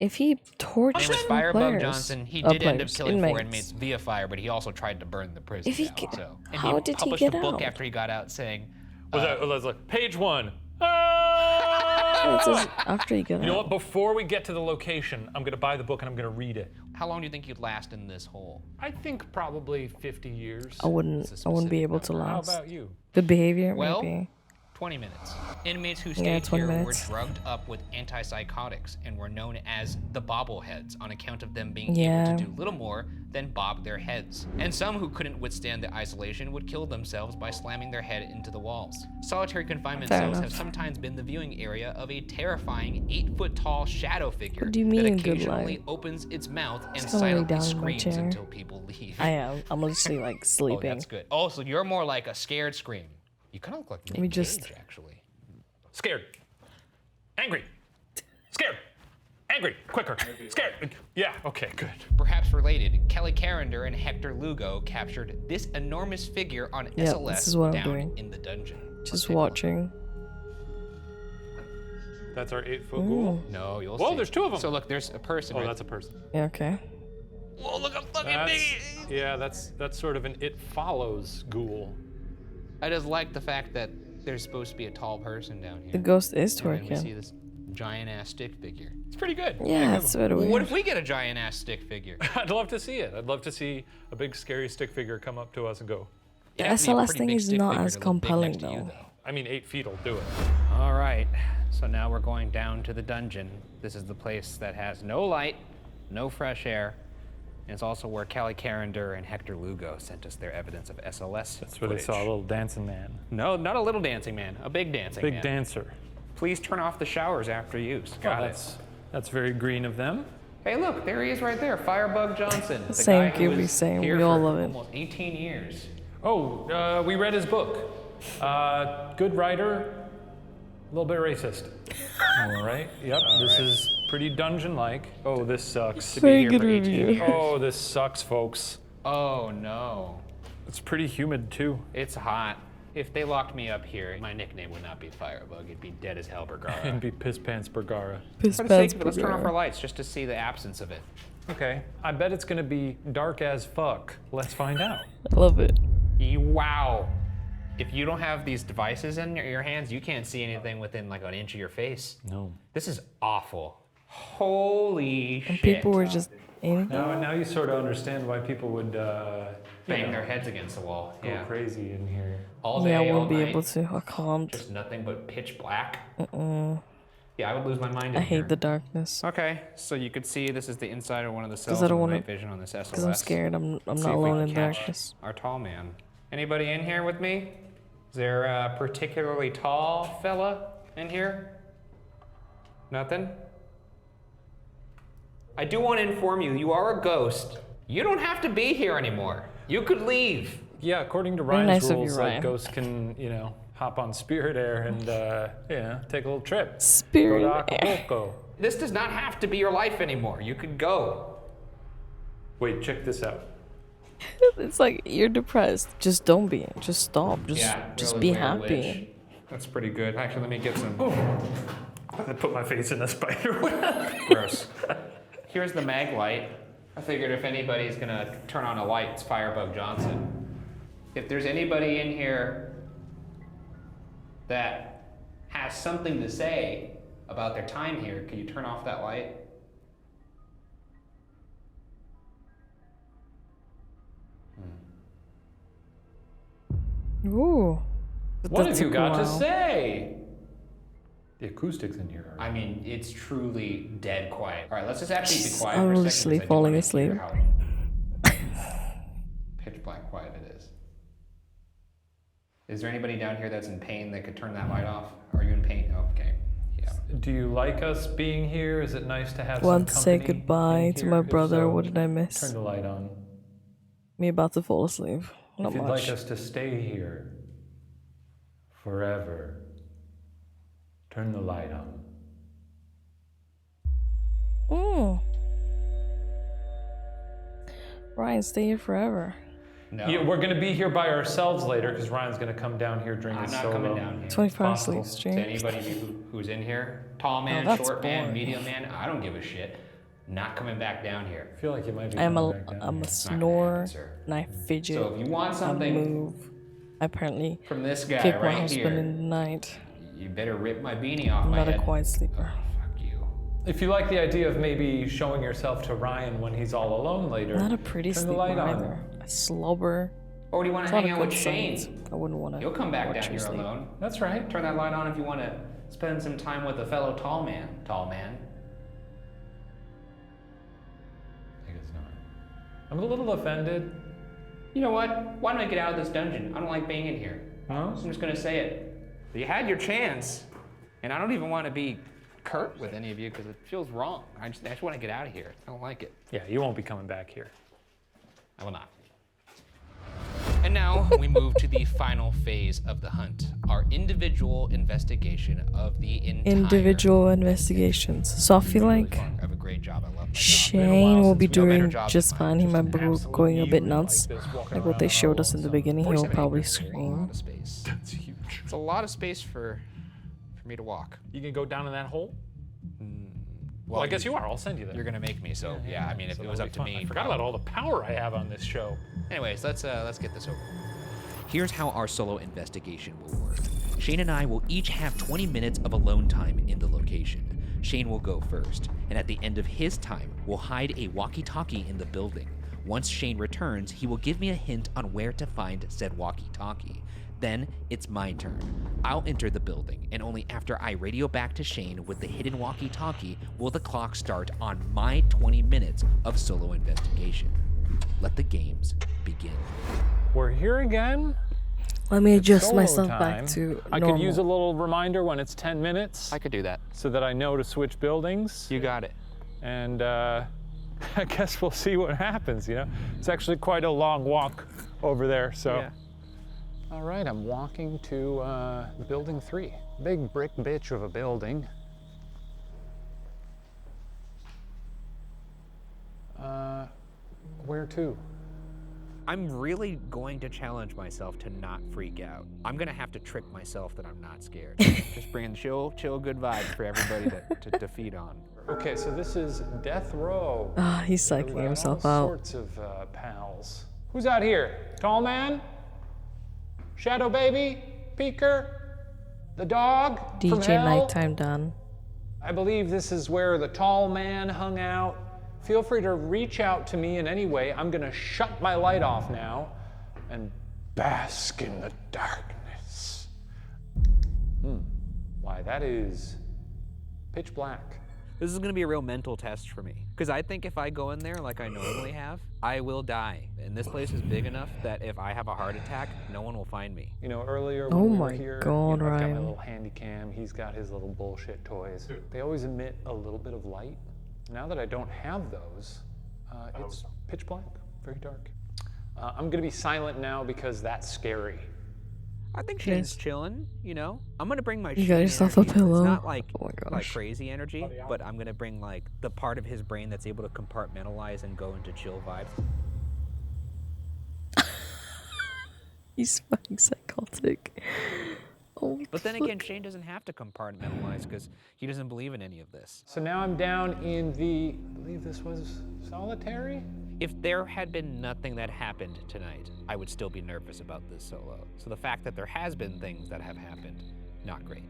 If he tortured His name was Firebug players, Johnson. He did end up players, killing 4 inmates. inmates via fire, but he also tried to burn the prison If he down. get- So. And how he did he published get a book out? after he got out saying, Was that page 1? It says after he got You know out. what? Before we get to the location, I'm gonna buy the book and I'm gonna read it. how long do you think you'd last in this hole? I think probably 50 years. I wouldn't be able to How last. about you? Good behavior, Well, maybe. 20 minutes. Inmates who Yeah, stayed 20 here minutes. were drugged up with antipsychotics and were known as the bobbleheads on account of them being Yeah. able to do little more than bob their heads. And some who couldn't withstand the isolation would kill themselves by slamming their head into the walls. Solitary confinement Fair cells enough. have sometimes been the viewing area of a terrifying 8-foot-tall shadow figure What do you that mean, good occasionally light? opens its mouth and Just gonna lay silently down in my screams chair. until people leave. I am. I'm literally like Oh, sleeping. that's good. Oh, so you're more like a scared scream. You kind of look like Let me Nick just- Cage, actually. Scared. Angry. Scared. Angry. Quicker. Scared. Yeah, okay, good. Perhaps related, Kelly Carrender and Hector Lugo captured this enormous figure on Yeah, SLS this is what I'm down doing. in the dungeon. Just watching. That's our 8-foot ghoul? No, you'll Whoa, see. there's 2 of them. So look, there's a person. Oh, right that's a person. Yeah, okay. Whoa, look how fucking That's, big. yeah, that's sort of an It Follows ghoul. I just like the fact that there's supposed to be a tall person down here. The ghost is And then we see twerking. this giant ass stick figure. It's pretty good. Yeah, it's sort of Well, what weird. if we get a giant ass stick figure? I'd love to see it. I'd love to see a big scary stick figure come up to us and go. The It'd have to be a SLS pretty thing big is stick not figure as to look big compelling next to you, though. I mean, 8 feet will do it. All right, so now we're going down to the dungeon. This is the place that has no light, no fresh air, and it's also where Callie Carrender and Hector Lugo sent us their evidence of SLS That's where they saw a little dancing man. No, not a little dancing man, a big dancing Big man. dancer. Please turn off the showers after use. Got it. That's very green of them. Hey, look, there he is right there, Firebug Johnson. The Same guy who Gibby, was same. here We all for love it. almost 18 years. Oh, we read his book. Good writer, a little bit racist. All right. Yep. This is pretty dungeon-like. Oh, this sucks. To be Very here good for 18 review. years. Oh, this sucks, folks. Oh no, It's pretty humid too. it's hot. If they locked me up here, my nickname would not be Firebug. It'd be Dead as Hell Bergara. And be Piss Pants Bergara. Piss For the pants sake of it, let's turn off Bergara. our lights just to see the absence of it. Okay. I bet it's gonna be dark as fuck. Let's find out. I love it. Wow. If you don't have these devices in your hands, you can't see anything within like an inch of your face. No. This is awful. Holy And shit. people were just anything. Now you sort of understand why people would bang their heads against the wall. go Yeah. crazy in here. All day, Yeah, I all won't be night, able to. I can't. Just nothing but pitch black. Mm-mm. Yeah, I would lose my mind in I here. hate the darkness. Okay, so you could see this is the inside of one of the cells I don't in wanna- night vision on this SLS. Because I'm scared. I'm See not if we alone can in the catch darkness. Our tall man. Anybody in here with me? Is there a particularly tall fella in here? Nothing? I do want to inform you, you are a ghost. You don't have to be here anymore. You could leave. Yeah, according to Very Ryan's nice of you, rules, Ryan. ghosts can, hop on Spirit Air and, take a little trip. Go Spirit to Air. Acapulco. This does not have to be your life anymore. You could go. Wait, check this out. It's like you're depressed. Just don't be. Just stop. Just really be Blair happy. Witch. That's pretty good. Actually, let me get some. I put my face in a spider web. Gross. Here's the mag light. I figured if anybody's gonna turn on a light, it's Firebug Johnson. If there's anybody in here that has something to say about their time here, can you turn off that light? Ooh. What That have you took a got to while. say? The acoustics in here are. I mean, it's truly dead quiet. All right, let's just actually be quiet I'm for a really second. 'Cause I do falling wanna hear asleep. how pitch black quiet it is. Is there anybody down here that's in pain that could turn that light off? Are you in pain? Oh, okay. Yeah. Do you like us being here? Is it nice to have Want to some say company goodbye in to here? my If brother. so, What did I Turn miss? the light on. Me about to fall asleep. Not If you'd much. like us to stay here forever, turn the light on. Ryan, stay here forever. No. Yeah, we're gonna be here by ourselves later because Ryan's gonna come down here during I'm his not solo. coming down here. 24-hour sleep To stream. anybody who's in here, tall man, that's short man, boring. medium man, I don't give a shit. Not coming back down here. I feel like you might be I'm coming a back down I'm here. a snorer sir. and I fidget. So if you want I something move. I apparently from this guy kick my right husband here, in the night. you better rip my beanie off I'm my not head. a quiet sleeper. Fuck you. If you like the idea of maybe showing yourself to Ryan when he's all alone later, Not a pretty turn the sleeper light on. either. I slobber. Or do you want It's to not hang a out with good Shane? sign. I wouldn't want to. You'll come back watch down you here sleep. alone. That's right. Turn that light on if you want to spend some time with a fellow tall man. Tall man. I guess not. I'm a little offended. You know what? Why don't I get out of this dungeon? I don't like being in here. Huh? I'm just gonna say it. You had your chance, and I don't even want to be curt with any of you because it feels wrong. I just want to get out of here. I don't like it. Yeah, you won't be coming back here. I will not. And now we move to the final phase of the hunt, our individual investigation of the entire Individual investigations. So I feel like I have a great job. I love my job. Shane will be No better doing job just than fine. mine. He might be going a bit Absolutely nuts. like this, walking Like what they around showed us in the beginning. He'll 47 probably acres is a scream. lot of space. That's huge. It's a lot of space for me to walk. You can go down in that hole? Well, I guess you are. I'll send you there. You're gonna make me, so yeah. I mean, if So it was that'll up be to fun. me. I forgot about all the power I have on this show. Anyways, let's get this over. Here's how our solo investigation will work. Shane and I will each have 20 minutes of alone time in the location. Shane will go first, and at the end of his time, we'll hide a walkie-talkie in the building. Once Shane returns, he will give me a hint on where to find said walkie-talkie. Then it's my turn. I'll enter the building, and only after I radio back to Shane with the hidden walkie-talkie will the clock start on my 20 minutes of solo investigation. Let the games begin. We're here again. Let me adjust Solo myself time. back to I normal. could use a little reminder when it's 10 minutes I could do that. so that I know to switch buildings. You got it. And I guess we'll see what happens, you know? It's actually quite a long walk over there, so. Yeah. All right, I'm walking to building 3. Big brick bitch of a building. Where to? I'm really going to challenge myself to not freak out. I'm gonna have to trick myself that I'm not scared. Just bringing chill, good vibes for everybody to feed on. Okay, so this is Death Row. Ah, he's We've psyching got himself all out. sorts of pals. Who's out here? Tall man? Shadow baby? Peeker? The dog? from DJ hell? nighttime done. I believe this is where the tall man hung out. Feel free to reach out to me in any way. I'm gonna shut my light off now and bask in the darkness. Why, that is pitch black. This is gonna be a real mental test for me. Because I think if I go in there like I normally have, I will die. And this place is big enough that if I have a heart attack, no one will find me. You know, earlier Oh when we were my here, God, I've got my Ryan. little handy cam, he's got his little bullshit toys. They always emit a little bit of light. Now that I don't have those, it's pitch black, very dark. I'm gonna be silent now because that's scary. I think Shane's chilling, you know? I'm gonna bring my You got Shane yourself a energy. pillow? It's not like, Oh my like gosh. crazy energy, but I'm gonna bring like the part of his brain that's able to compartmentalize and go into chill vibes. He's fucking psychotic. Oh, But then again, Shane doesn't have to compartmentalize because he doesn't believe in any of this. So now I'm down in the, I believe this was solitary? If there had been nothing that happened tonight, I would still be nervous about this solo. So the fact that there has been things that have happened, not great.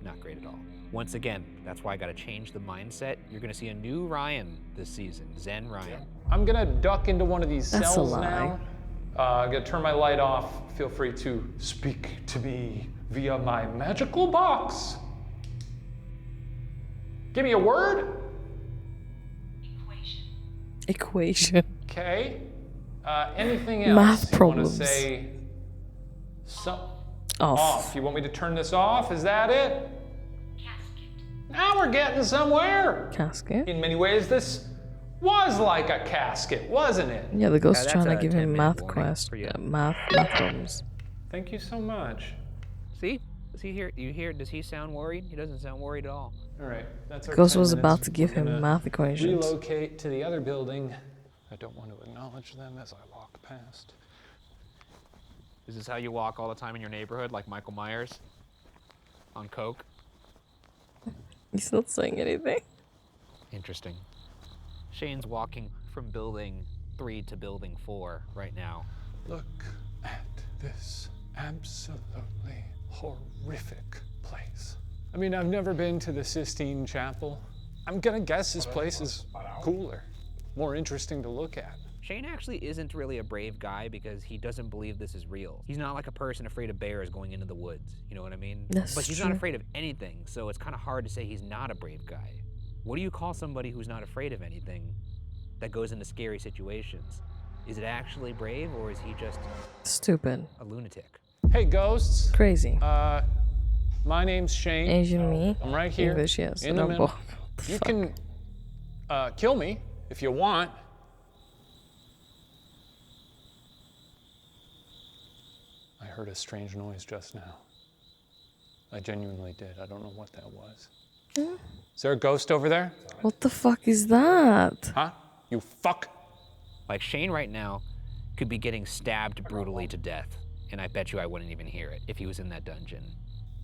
Not great at all. Once again, that's why I gotta change the mindset. You're gonna see a new Ryan this season, Zen Ryan. I'm gonna duck into one of these That's a cells lie. now. I'm gonna turn my light off. Feel free to speak to me via my magical box. Give me a word. equation. Okay. Anything else? Math you problems. Want to say Off. off. You want me to turn this off? Is that it? Now we're getting somewhere. Casket? In many ways, this was like a casket, wasn't it? Yeah, the ghost that's trying to a give him 10-minute math warning quest. for you. Math problems. Thank you so much. See? Does he hear? You hear? Does he sound worried? He doesn't sound worried at all. All right, that's our Ghost 10 was minutes. about to give We're him gonna math equations. Relocate to the other building I don't want to acknowledge them as I walk past. Is this how you walk all the time in your neighborhood, like Michael Myers? On coke? He's not saying anything. Interesting. Shane's walking from building 3 to building 4 right now. Look at this absolutely horrific place. I mean, I've never been to the Sistine Chapel. I'm gonna guess this place is cooler, more interesting to look at. Shane actually isn't really a brave guy because he doesn't believe this is real. He's not like a person afraid of bears going into the woods, you know what I mean? That's but he's true. not afraid of anything, so it's kind of hard to say he's not a brave guy. What do you call somebody who's not afraid of anything that goes into scary situations? Is it actually brave, or is he just Stupid. a lunatic? Hey, ghosts. Crazy. My name's Shane. Asian me. I'm right here English, yes. in the No, middle. what the You fuck? can kill me if you want. I heard a strange noise just now. I genuinely did. I don't know what that was. Is there a ghost over there? What the fuck is that? Huh? You fuck. Like, Shane right now could be getting stabbed brutally to death, and I bet you I wouldn't even hear it if he was in that dungeon.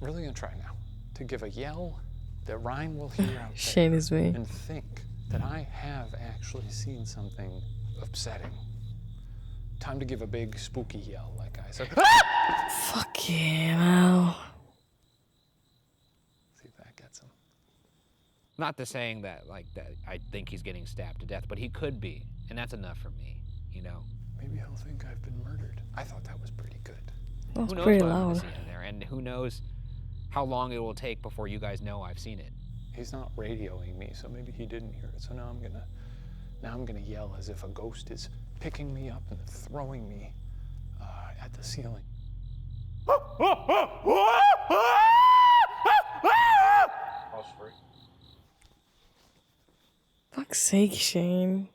I'm really gonna try now to give a yell that Ryan will hear out there. Shane is me. And think that I have actually seen something upsetting. Time to give a big spooky yell, like I said. Fucking hell. See if that gets him. Not to saying that, like, that I think he's getting stabbed to death, but he could be, and that's enough for me, you know? Maybe he'll think I've been murdered. I thought that was pretty good. That's Who knows pretty what I'm gonna loud. see in there, and who knows how long it will take before you guys know I've seen it. He's not radioing me, so maybe he didn't hear it. So now I'm gonna yell as if a ghost is picking me up and throwing me at the ceiling. Fuck's sake, Shane.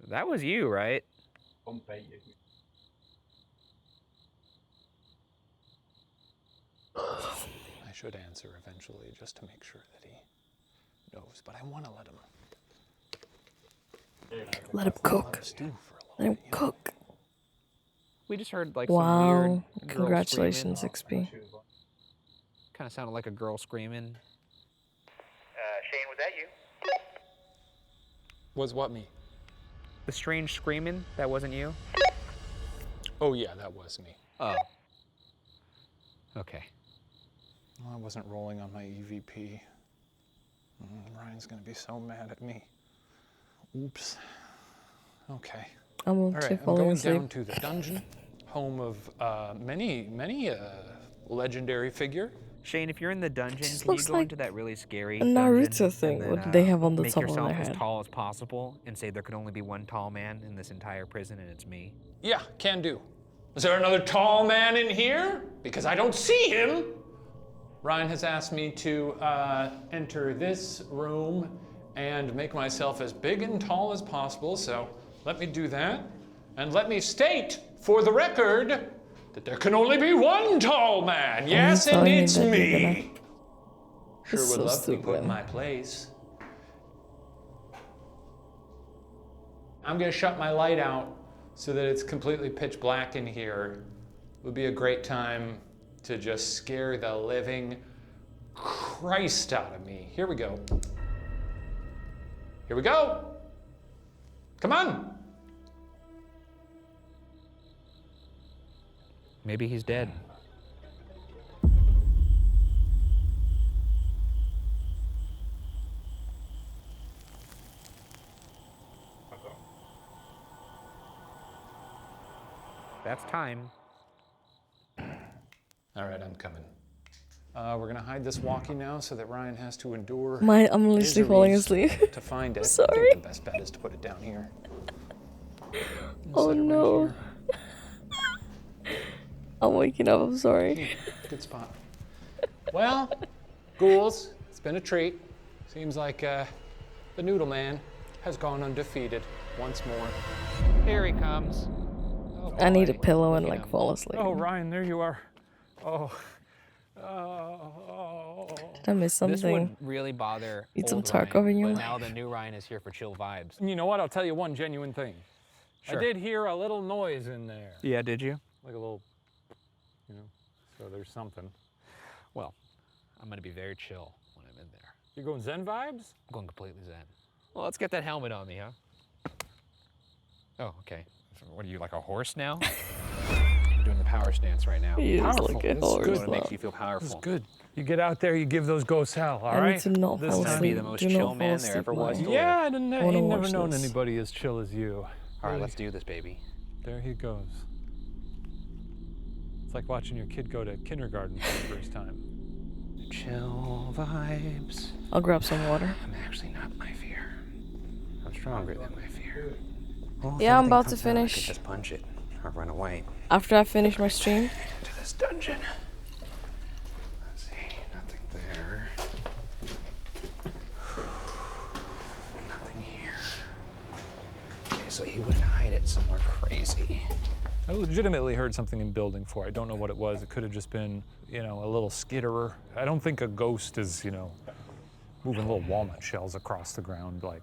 That was you, right? I should answer eventually just to make sure that he knows, but I want to let him. Let him cook. Stew for a Let him little bit, you know? cook. We just heard, like, Wow. some weird girl Congratulations, screaming. XP. Kind of sounded like a girl screaming. Shane, was that you? Was what me? The strange screaming, that wasn't you? Oh yeah, that was me. Oh. Okay. Well, I wasn't rolling on my EVP. Ryan's gonna be so mad at me. Oops. Okay. I'm All on right, I'm falling going asleep. down to the dungeon, home of many legendary figure. Shane, if you're in the dungeon, This can you looks go like into that really scary a Naruto dungeon thing. and What then, do they have on the make top of yourself their as head? tall as possible and say there could only be one tall man in this entire prison and it's me? Yeah, can do. Is there another tall man in here? Because I don't see him. Ryan has asked me to enter this room and make myself as big and tall as possible, so let me do that. And let me state, for the record, that there can only be one tall man. Yes, and telling you it's that you're me. Sure It's would so love to be put in stupid. my place. I'm gonna shut my light out so that it's completely pitch black in here. It would be a great time to just scare the living Christ out of me. Here we go. Here we go. Come on. Maybe he's dead. That's time. All right, I'm coming. We're gonna hide this walkie now so that Ryan has to endure. I'm literally falling miseries asleep. to find it. I Sorry. think the best bet is to put it down here. Oh Set it right no. here. I'm waking up, I'm sorry. Good spot. Well, ghouls, it's been a treat. Seems like the Noodle Man has gone undefeated once more. Here he comes. Oh, I need a boy. pillow and Look at like him. fall asleep. Oh, Ryan, there you are. Oh, Did I miss This would something? really bother Eat some old taco Ryan, in your but life. now the new Ryan is here for chill vibes. You know what? I'll tell you one genuine thing. Sure. I did hear a little noise in there. Yeah, did you? Like a little, you know, so there's something. Well, I'm gonna be very chill when I'm in there. You're going Zen vibes? I'm going completely zen. Well, let's get that helmet on me, huh? Oh, okay. So what are you, like a horse now? I'm doing the power stance right now. He is Powerful. like a This is horse good. What now. makes you feel powerful? It's good. You get out there, you give those ghosts hell, all I right? need to not This fall time- Be asleep. the most Do chill not fall man there asleep ever was. now. Yeah, I wanna ain't never watch known this. anybody as chill as you. All right, let's do this, baby. There he goes. It's like watching your kid go to kindergarten for the first time. Chill vibes. I'll grab some water. I'm actually not my fear. I'm stronger than my fear. Well, if Yeah, I'm anything about to comes out, I could finish. just punch it or run away After I finish my stream. into this dungeon. Let's see, nothing there. Nothing here. Okay, so he wouldn't hide it somewhere crazy. I legitimately heard something in building 4. I don't know what it was. It could have just been, you know, a little skitterer. I don't think a ghost is, you know, moving little walnut shells across the ground like.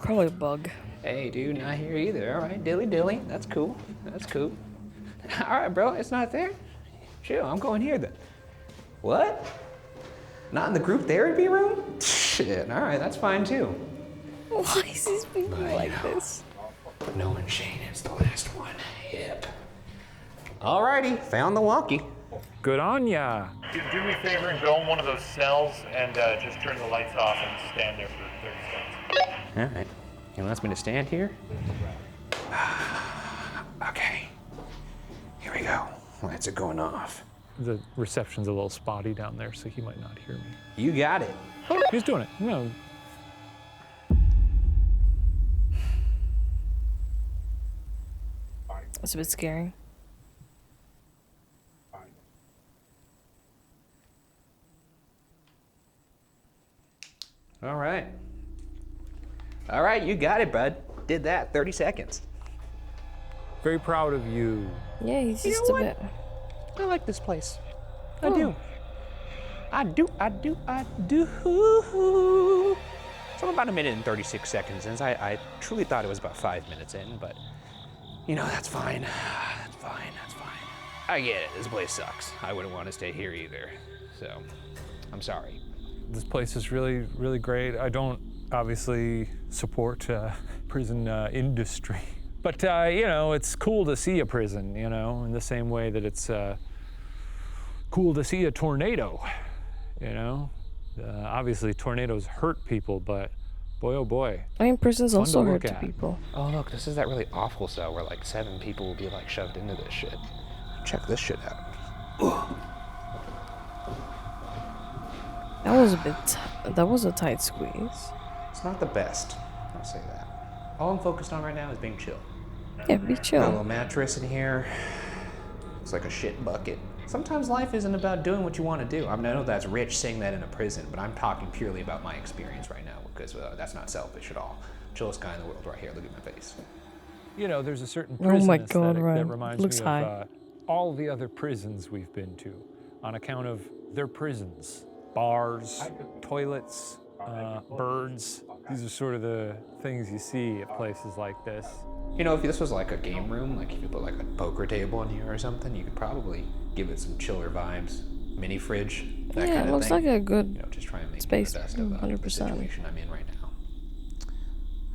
Probably a bug. Hey, dude, not here either. All right, dilly dilly. That's cool. That's cool. All right, bro, it's not there. Chill, I'm going here then. What? Not in the group therapy room? Shit, all right, that's fine too. Why is he speaking like this? Knowing Shane is the last one. Yep. Alrighty, found the wonky. Good on ya. Do me a favor and go in one of those cells and just turn the lights off and stand there for 30 seconds. All right. He wants me to stand here? Okay. Here we go. Lights are going off. The reception's a little spotty down there, so he might not hear me. You got it. He's doing it. No. That's a bit scary. All right. All right, you got it, bud. Did that, 30 seconds. Very proud of you. Yeah, he's You just know a what? bit. I like this place. I Oh. do. I do. So I'm about a minute and 36 seconds in. I truly thought it was about 5 minutes in, but you know, that's fine. That's fine. I get it. This place sucks. I wouldn't want to stay here either. So, I'm sorry. This place is really, really great. I don't obviously support prison industry, but you know, it's cool to see a prison. You know, in the same way that it's cool to see a tornado. You know, obviously tornadoes hurt people, but boy, oh boy. I mean, prisons Fun also to hurt look at. people. Oh, look, this is that really awful cell where like 7 people will be like shoved into this shit. Check this shit out. That was a tight squeeze. It's not the best, I'll say that. All I'm focused on right now is being chill. Yeah, be Got a chill. little mattress in here. Looks like a shit bucket. Sometimes life isn't about doing what you want to do. I mean, I know that's rich saying that in a prison, but I'm talking purely about my experience right now because that's not selfish at all. Chillest guy in the world right here. Look at my face. You know, there's a certain Oh prison my God, aesthetic that Ryan. reminds Looks me high. of all the other prisons we've been to on account of their prisons. Bars, toilets, birds. These are sort of the things you see at places like this. You know, if this was like a game room, like if you put like a poker table in here or something, you could probably give it some chiller vibes. Mini fridge, that Yeah, kind it of looks thing. like a good You know, just try and make space, the best of the 100%. situation I'm in right now.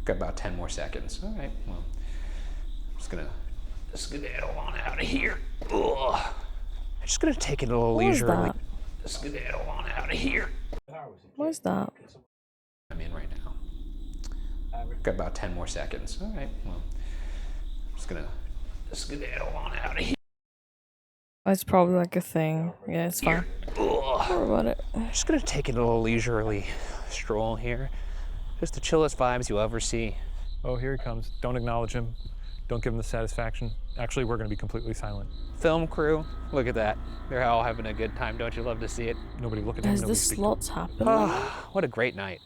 Got about 10 more seconds. All right, well, I'm just gonna skedaddle on out of here. Ugh. I'm just gonna take it a little What was leisurely. that? Skedaddle on out of here. What is that? I'm in right now. Got about 10 more seconds. All right, well, I'm just gonna skedaddle on out of here. It's probably like a thing. Yeah, it's fine. Don't worry about it. Just gonna take it a little leisurely stroll here. Just the chillest vibes you'll ever see. Oh, here he comes. Don't acknowledge him. Don't give him the satisfaction. Actually, we're going to be completely silent. Film crew, look at that. They're all having a good time. Don't you love to see it? Nobody look at him. Has Nobody the speak to him. slots happened? What a great night.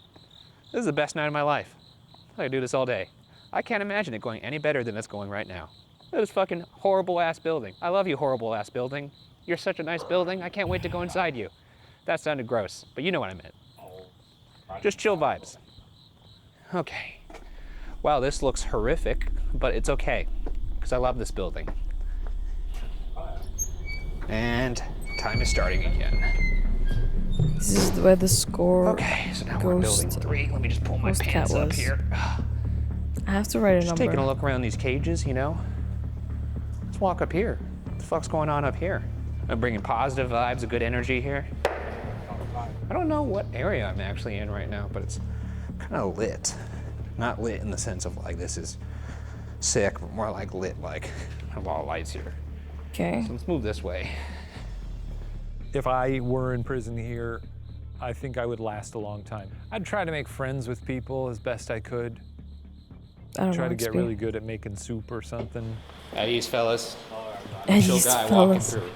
This is the best night of my life. I could do this all day. I can't imagine it going any better than it's going right now. This fucking horrible ass building. I love you, horrible ass building. You're such a nice building. I can't wait to go inside you. That sounded gross, but you know what I meant. Just chill vibes. Okay. Wow, this looks horrific, but it's okay, because I love this building. And time is starting again. This is where the score. Okay, so now we're in building 3. Let me just pull my pants up here. I have to write a Just number. taking a look around these cages, you know. Let's walk up here. What the fuck's going on up here? I'm bringing positive vibes, a good energy here. I don't know what area I'm actually in right now, but it's kind of lit. Not lit in the sense of like this is sick, but more like lit, like a lot of lights here. Okay. So let's move this way. If I were in prison here, I think I would last a long time. I'd try to make friends with people as best I could. I don't Try know, to get XP. really good at making soup or something. At ease, fellas. At Chill ease, guy fellas. walking through.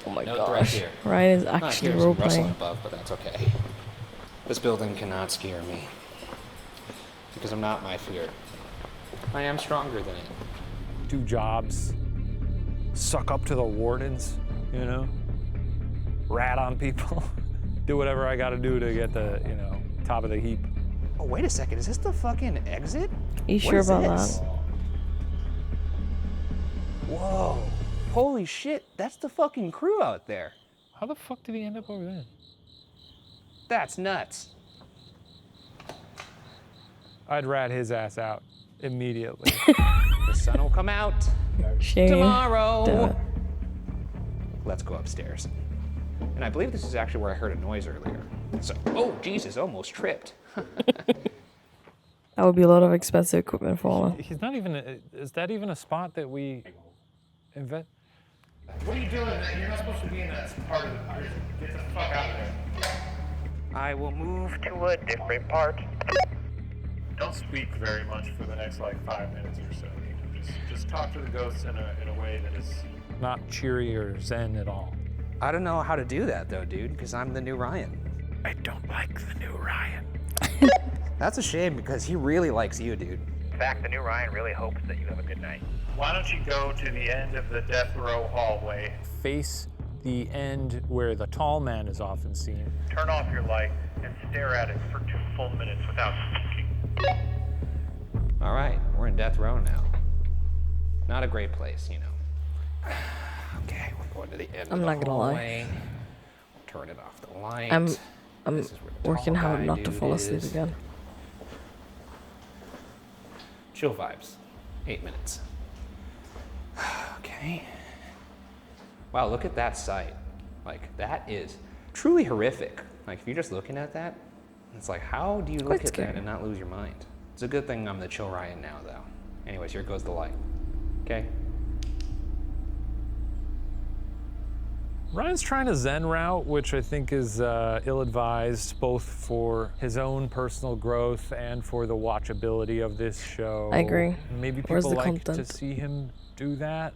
Oh my No threat gosh. here. Ryan is Not actually hearing some rustling role-playing. above, but that's okay. This building cannot scare me. Because I'm not my fear. I am stronger than it. Do jobs, suck up to the wardens, you know? Rat on people. Do whatever I gotta do to get the, you know, top of the heap. Oh, wait a second. Is this the fucking exit? You What sure is about this? that? Whoa. Holy shit. That's the fucking crew out there. How the fuck did he end up over there? That's nuts. I'd rat his ass out immediately. The sun will come out Shane. tomorrow. Damn it. Let's go upstairs. And I believe this is actually where I heard a noise earlier. So, oh, Jesus, almost tripped. That would be a lot of expensive equipment for him. He's not even, is that even a spot that we invent? What are you doing? You're not supposed to be in that part of the prison. Get the fuck out of there. I will move to a different part. Don't speak very much for the next like 5 minutes or so. You know, just talk to the ghosts in a way that is Not cheery or zen at all. I don't know how to do that though, dude, because I'm the new Ryan. I don't like the new Ryan. That's a shame because he really likes you, dude. In fact, the new Ryan really hopes that you have a good night. Why don't you go to the end of the death row hallway? Face the end where the tall man is often seen. Turn off your light and stare at it for 2 full minutes without speaking. All right, we're in death row now. Not a great place, you know. Okay, we're going to the end I'm of the not gonna lie. hallway. Turn it off the light. I'm This is where the working tall hard guy not to dude fall asleep is. again. Chill vibes. 8 minutes. Okay. Wow, look at that sight. Like, that is truly horrific. Like, if you're just looking at that, it's like, how do you look at that and not lose your mind? It's a good thing I'm the chill Ryan now, though. Anyways, here goes the light. Okay? Ryan's trying a Zen route, which I think is ill-advised, both for his own personal growth and for the watchability of this show. I agree. Maybe Where's people the like to content? see him do that.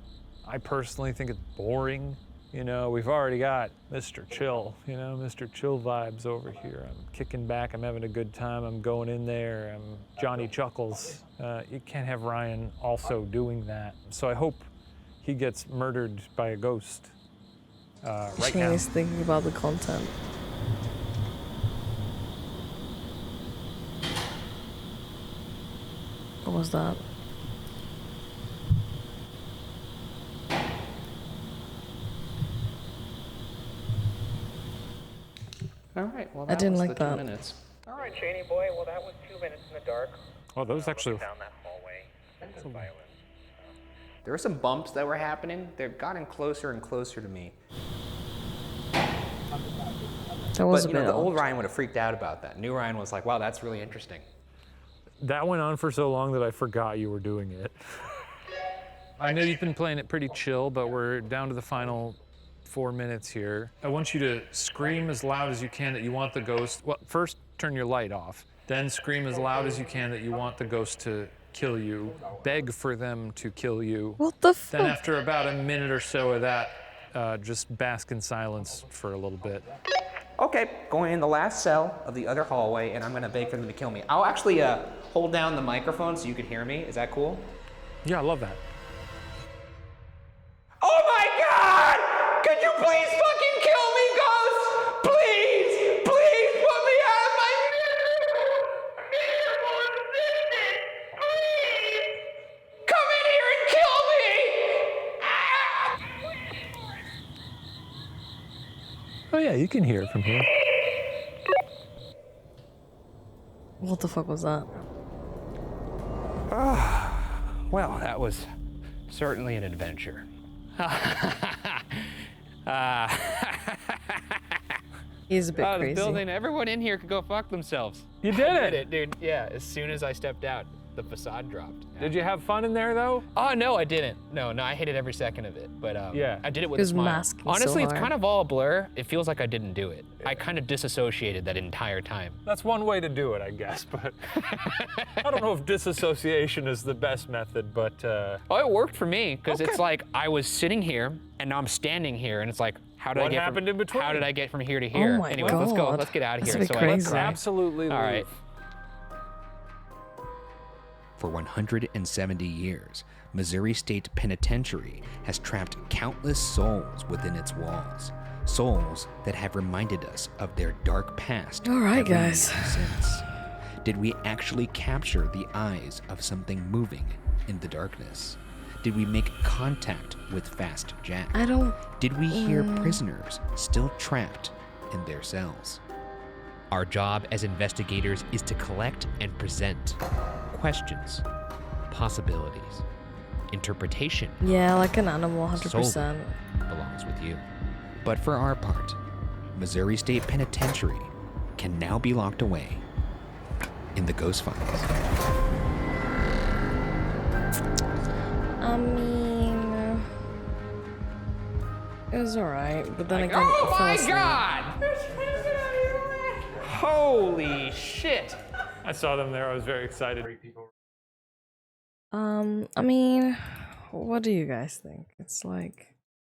I personally think it's boring. You know, we've already got Mr. Chill, you know, Mr. Chill vibes over here. I'm kicking back, I'm having a good time, I'm going in there, I'm Johnny Chuckles. You can't have Ryan also doing that. So I hope he gets murdered by a ghost. Right Shane now. is thinking about the content. What was that? All right, well, I that didn't was like the 2 that. minutes. All right, Cheney boy. Well, that was 2 minutes in the dark. Oh, that was actually Down that hallway. That's violence. There were some bumps that were happening. They've gotten closer and closer to me. That was But, a you know, bit the odd. old Ryan would have freaked out about that. New Ryan was like, wow, that's really interesting. That went on for so long that I forgot you were doing it. I know you've been playing it pretty chill, but we're down to the final 4 minutes here. I want you to scream as loud as you can that you want the ghost. Well, first turn your light off, then scream as loud as you can that you want the ghost to kill you. Beg for them to kill you. What the fuck? Then after about a minute or so of that, just bask in silence for a little bit. Okay, going in the last cell of the other hallway, and I'm gonna beg for them to kill me. I'll actually hold down the microphone so you can hear me. Is that cool? Yeah, I love that. Oh my God! Could you please Oh yeah, you can hear it from here. What the fuck was that? Well, that was certainly an adventure. He's a bit The crazy. building, everyone in here could go fuck themselves. You did I it. did it, dude. Yeah, as soon as I stepped out, the facade dropped. Did you have fun in there though? Oh no, I didn't. No, I hated every second of it. But yeah, I did it with He a was smile. masking so Honestly, it's hard. kind of all a blur. It feels like I didn't do it. I kind of disassociated that entire time. That's one way to do it, I guess. But I don't know if disassociation is the best method. But Oh, it worked for me because it's like I was sitting here and now I'm standing here, and it's like, how did What I get happened in between? How did I get from here to here? my Anyways, let's go. God. Let's get out of That's here. a bit So crazy. I grab. absolutely leave. All right. For 170 years, Missouri State Penitentiary has trapped countless souls within its walls. Souls that have reminded us of their dark past. All right, every guys. year since. Did we actually capture the eyes of something moving in the darkness? Did we make contact with Fast Jack? I don't... Did we hear prisoners still trapped in their cells? Our job as investigators is to collect and present questions, possibilities, interpretation. Yeah, like an animal, 100%. Solely belongs with you. But for our part, Missouri State Penitentiary can now be locked away in the Ghost Files. I mean... It was alright, but then again, Oh I fell my asleep. God! Holy shit! I saw them there. I was very excited. I mean, what do you guys think? It's like...